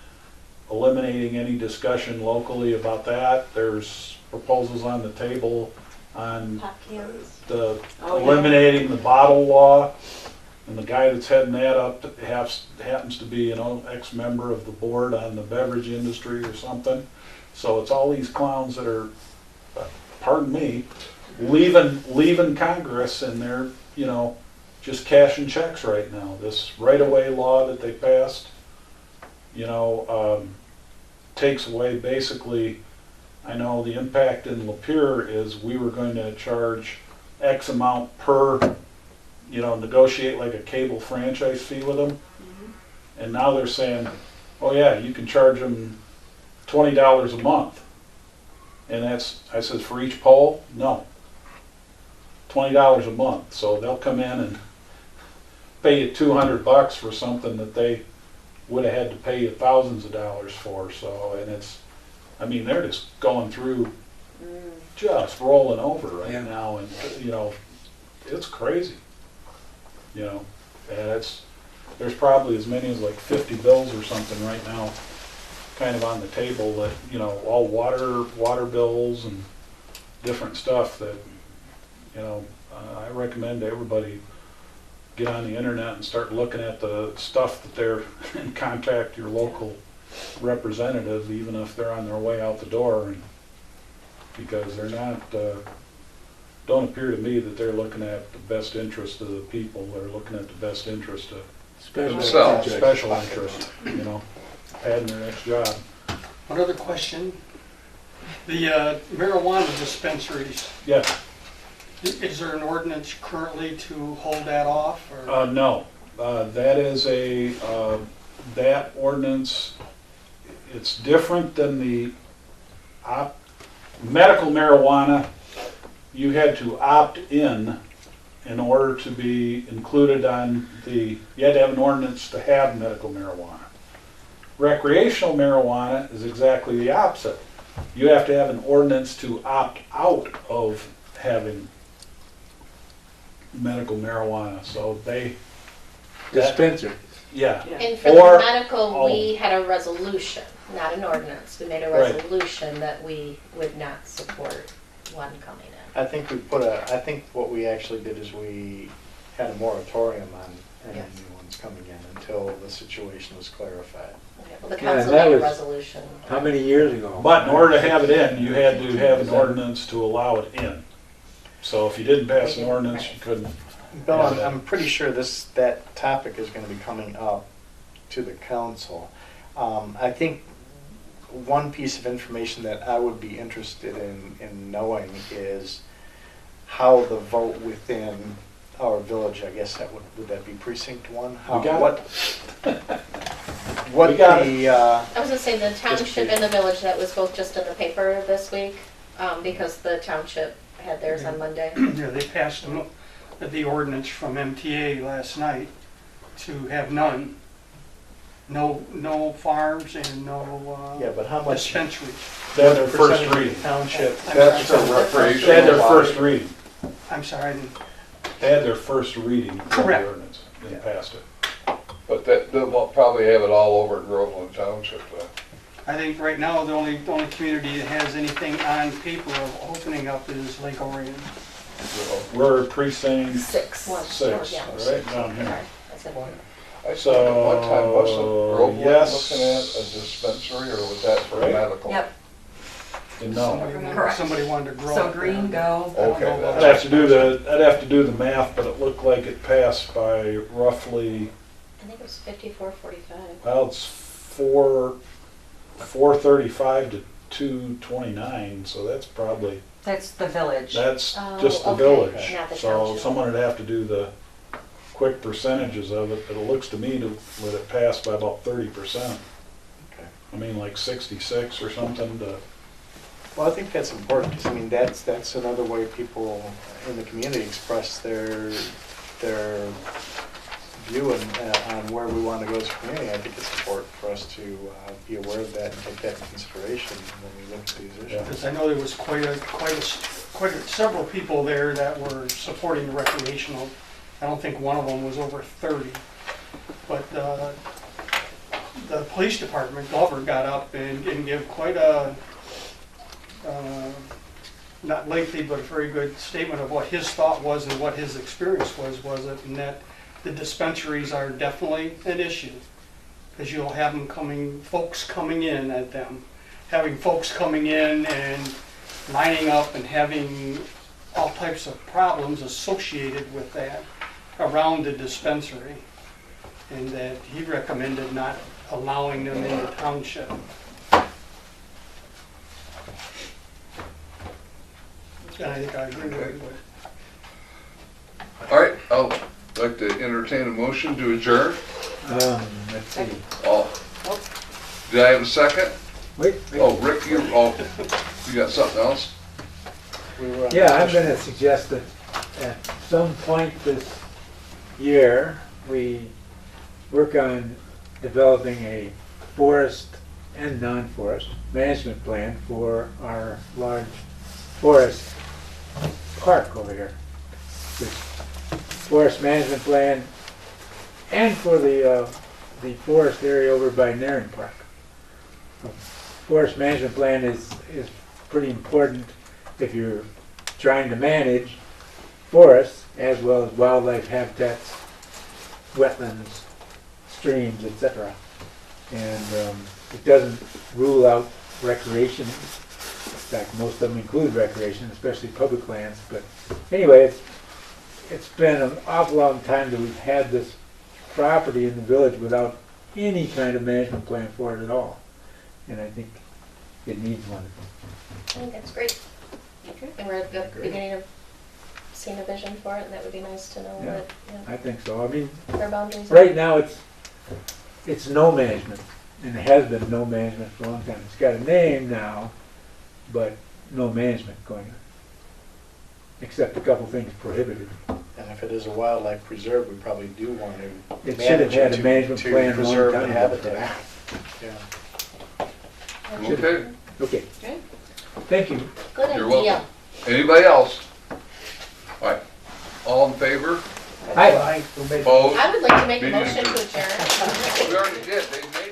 S9: eliminating any discussion locally about that. There's proposals on the table on
S2: Pop cans.
S9: the
S8: Oh, yeah.
S9: eliminating the bottle law. And the guy that's heading that up happens to be, ex-member of the board on the beverage industry or something. So it's all these clowns that are, pardon me, leaving Congress and they're, just cashing checks right now. This right-of-way law that they passed, takes away basically, I know the impact in Lapeer is we were going to charge X amount per, negotiate like a cable franchise fee with them. And now they're saying, oh yeah, you can charge them $20 a month. And I says, for each pole? No. $20 a month. So they'll come in and pay you $200 for something that they would have had to pay you thousands of dollars for. So, and they're just going through, just rolling over right now. And, it's crazy. And there's probably as many as like 50 bills or something right now kind of on the table that, all water bills and different stuff that, I recommend to everybody get on the internet and start looking at the stuff that they're and contact your local representative, even if they're on their way out the door, and because they're not, don't appear to me that they're looking at the best interest of the people. They're looking at the best interest of
S1: Themselves.
S9: special interest, padding their next job.
S4: One other question. The marijuana dispensaries,
S9: Yeah,
S4: is there an ordinance currently to hold that off? Or?
S9: no, that is that ordinance, it's different than the medical marijuana. You had to opt in order to be included on you had to have an ordinance to have medical marijuana. Recreational marijuana is exactly the opposite. You have to have an ordinance to opt out of having medical marijuana. So
S3: Dispensary.
S9: yeah.
S7: And for
S9: Or-
S7: the medical, we had a resolution, not an ordinance. We made a
S9: Right.
S7: resolution that we would not support one coming in.
S5: I think what we actually did is we had a moratorium on any
S7: Yes.
S5: new ones coming in until the situation was clarified.
S7: Okay, well, the
S3: Yeah,
S7: council
S3: that
S7: made a
S3: was-
S7: resolution.
S3: How many years ago?
S9: But in order to have it in, you had to have an ordinance to allow it in. So if you didn't pass an ordinance, you couldn't.
S5: Bill, I'm pretty sure that topic is going to be coming up to the council. I think one piece of information that I would be interested in knowing is how the vote within our village, I guess would that be precinct one?
S9: We got
S5: What
S9: We got
S5: the,
S7: I was gonna say the township and the village, that was both just in the paper this week, because the township had theirs on Monday.
S4: Yeah, they passed the ordinance from MTA last night to have none. No farms and no
S5: yeah, but how much?
S4: dispensaries.
S9: They had their first
S5: percentage of the
S9: reading.
S5: Township.
S1: That's for
S9: They had
S1: recreational.
S9: their first reading.
S4: I'm sorry, I didn't.
S9: They had their first reading of the
S4: Correct.
S9: ordinance and passed it.
S1: But they'll probably have it all over Groveland Township then.
S4: I think right now, the only community that has anything on paper of opening up is Lake Orion.
S9: We're precinct
S8: Six.
S7: One,
S9: six,
S7: yeah.
S9: right down here.
S7: Sorry, I said one.
S1: I said at one time, wasn't Groveland
S9: yes.
S1: looking at a dispensary, or was that for
S9: Right.
S1: medical?
S8: Yep,
S9: No.
S8: Correct.
S4: Somebody wanted to grow.
S8: so
S4: up
S8: green,
S4: there.
S8: go.
S1: Okay,
S9: I'd have to do the math, but it looked like it passed by roughly,
S7: I think it was 54-45.
S9: well, it's 435 to 229, so that's probably,
S8: That's the village.
S9: that's
S7: Oh,
S9: just the
S7: okay,
S9: village.
S7: not the
S9: So
S7: township.
S9: someone would have to do the quick percentages of it, but it looks to me that it passed by about 30%.
S5: Okay.
S9: I mean, like 66 or something to,
S5: Well, I think that's important, because I mean, that's another way people in the community express their view on where we want to go as a community. I think it's important for us to be aware of that and take that into consideration when we look at these issues.
S9: Yeah.
S4: Because I know there was several people there that were supporting the recreational. I don't think one of them was over 30. But the police department, Glover, got up and gave quite a, not lengthy, but a very good statement of what his thought was and what his experience was it, and that the dispensaries are definitely an issue. Because you'll have folks coming in at them, having folks coming in and lining up and having all types of problems associated with that around the dispensary. And that he recommended not allowing them in the township. And I think I agree with it.
S1: All right, I'll like to entertain a motion to adjourn.
S3: Let's see.
S1: Oh, did I have a second?
S3: Wait.
S1: Oh, Rick, you got something else?
S3: Yeah, I'm gonna suggest that at some point this year, we work on developing a forest and non-forest management plan for our large forest park over here. This forest management plan and for the forest area over by Narren Park. Forest management plan is pretty important if you're trying to manage forests as well as wildlife habitats, wetlands, streams, etc. And it doesn't rule out recreation. In fact, most of them include recreation, especially public lands. But anyway, it's been an awful long time that we've had this property in the village without any kind of management plan for it at all. And I think it needs one.
S7: I think that's great. And we're at the beginning of seeing a vision for it, and that would be nice to know
S3: Yeah.
S7: what
S3: I think so. I mean,
S7: their boundaries are.
S3: right now it's no management, and it has been no management for a long time. It's got a name now, but no management going on, except a couple things prohibited.
S5: And if it is a wildlife preserve, we probably do want to
S3: It should have had a management
S5: to
S3: plan a long
S5: preserve
S3: time
S5: the
S3: ago.
S5: habitat. Yeah.
S1: Okay,
S3: Okay,
S7: Okay.
S3: thank you.
S7: Good
S1: You're
S7: idea.
S1: welcome. Anybody else? All right, all in favor?
S3: Hi.
S1: Opposed?
S7: I would like to make a
S1: Meeting
S7: motion to adjourn.
S1: We already did, they made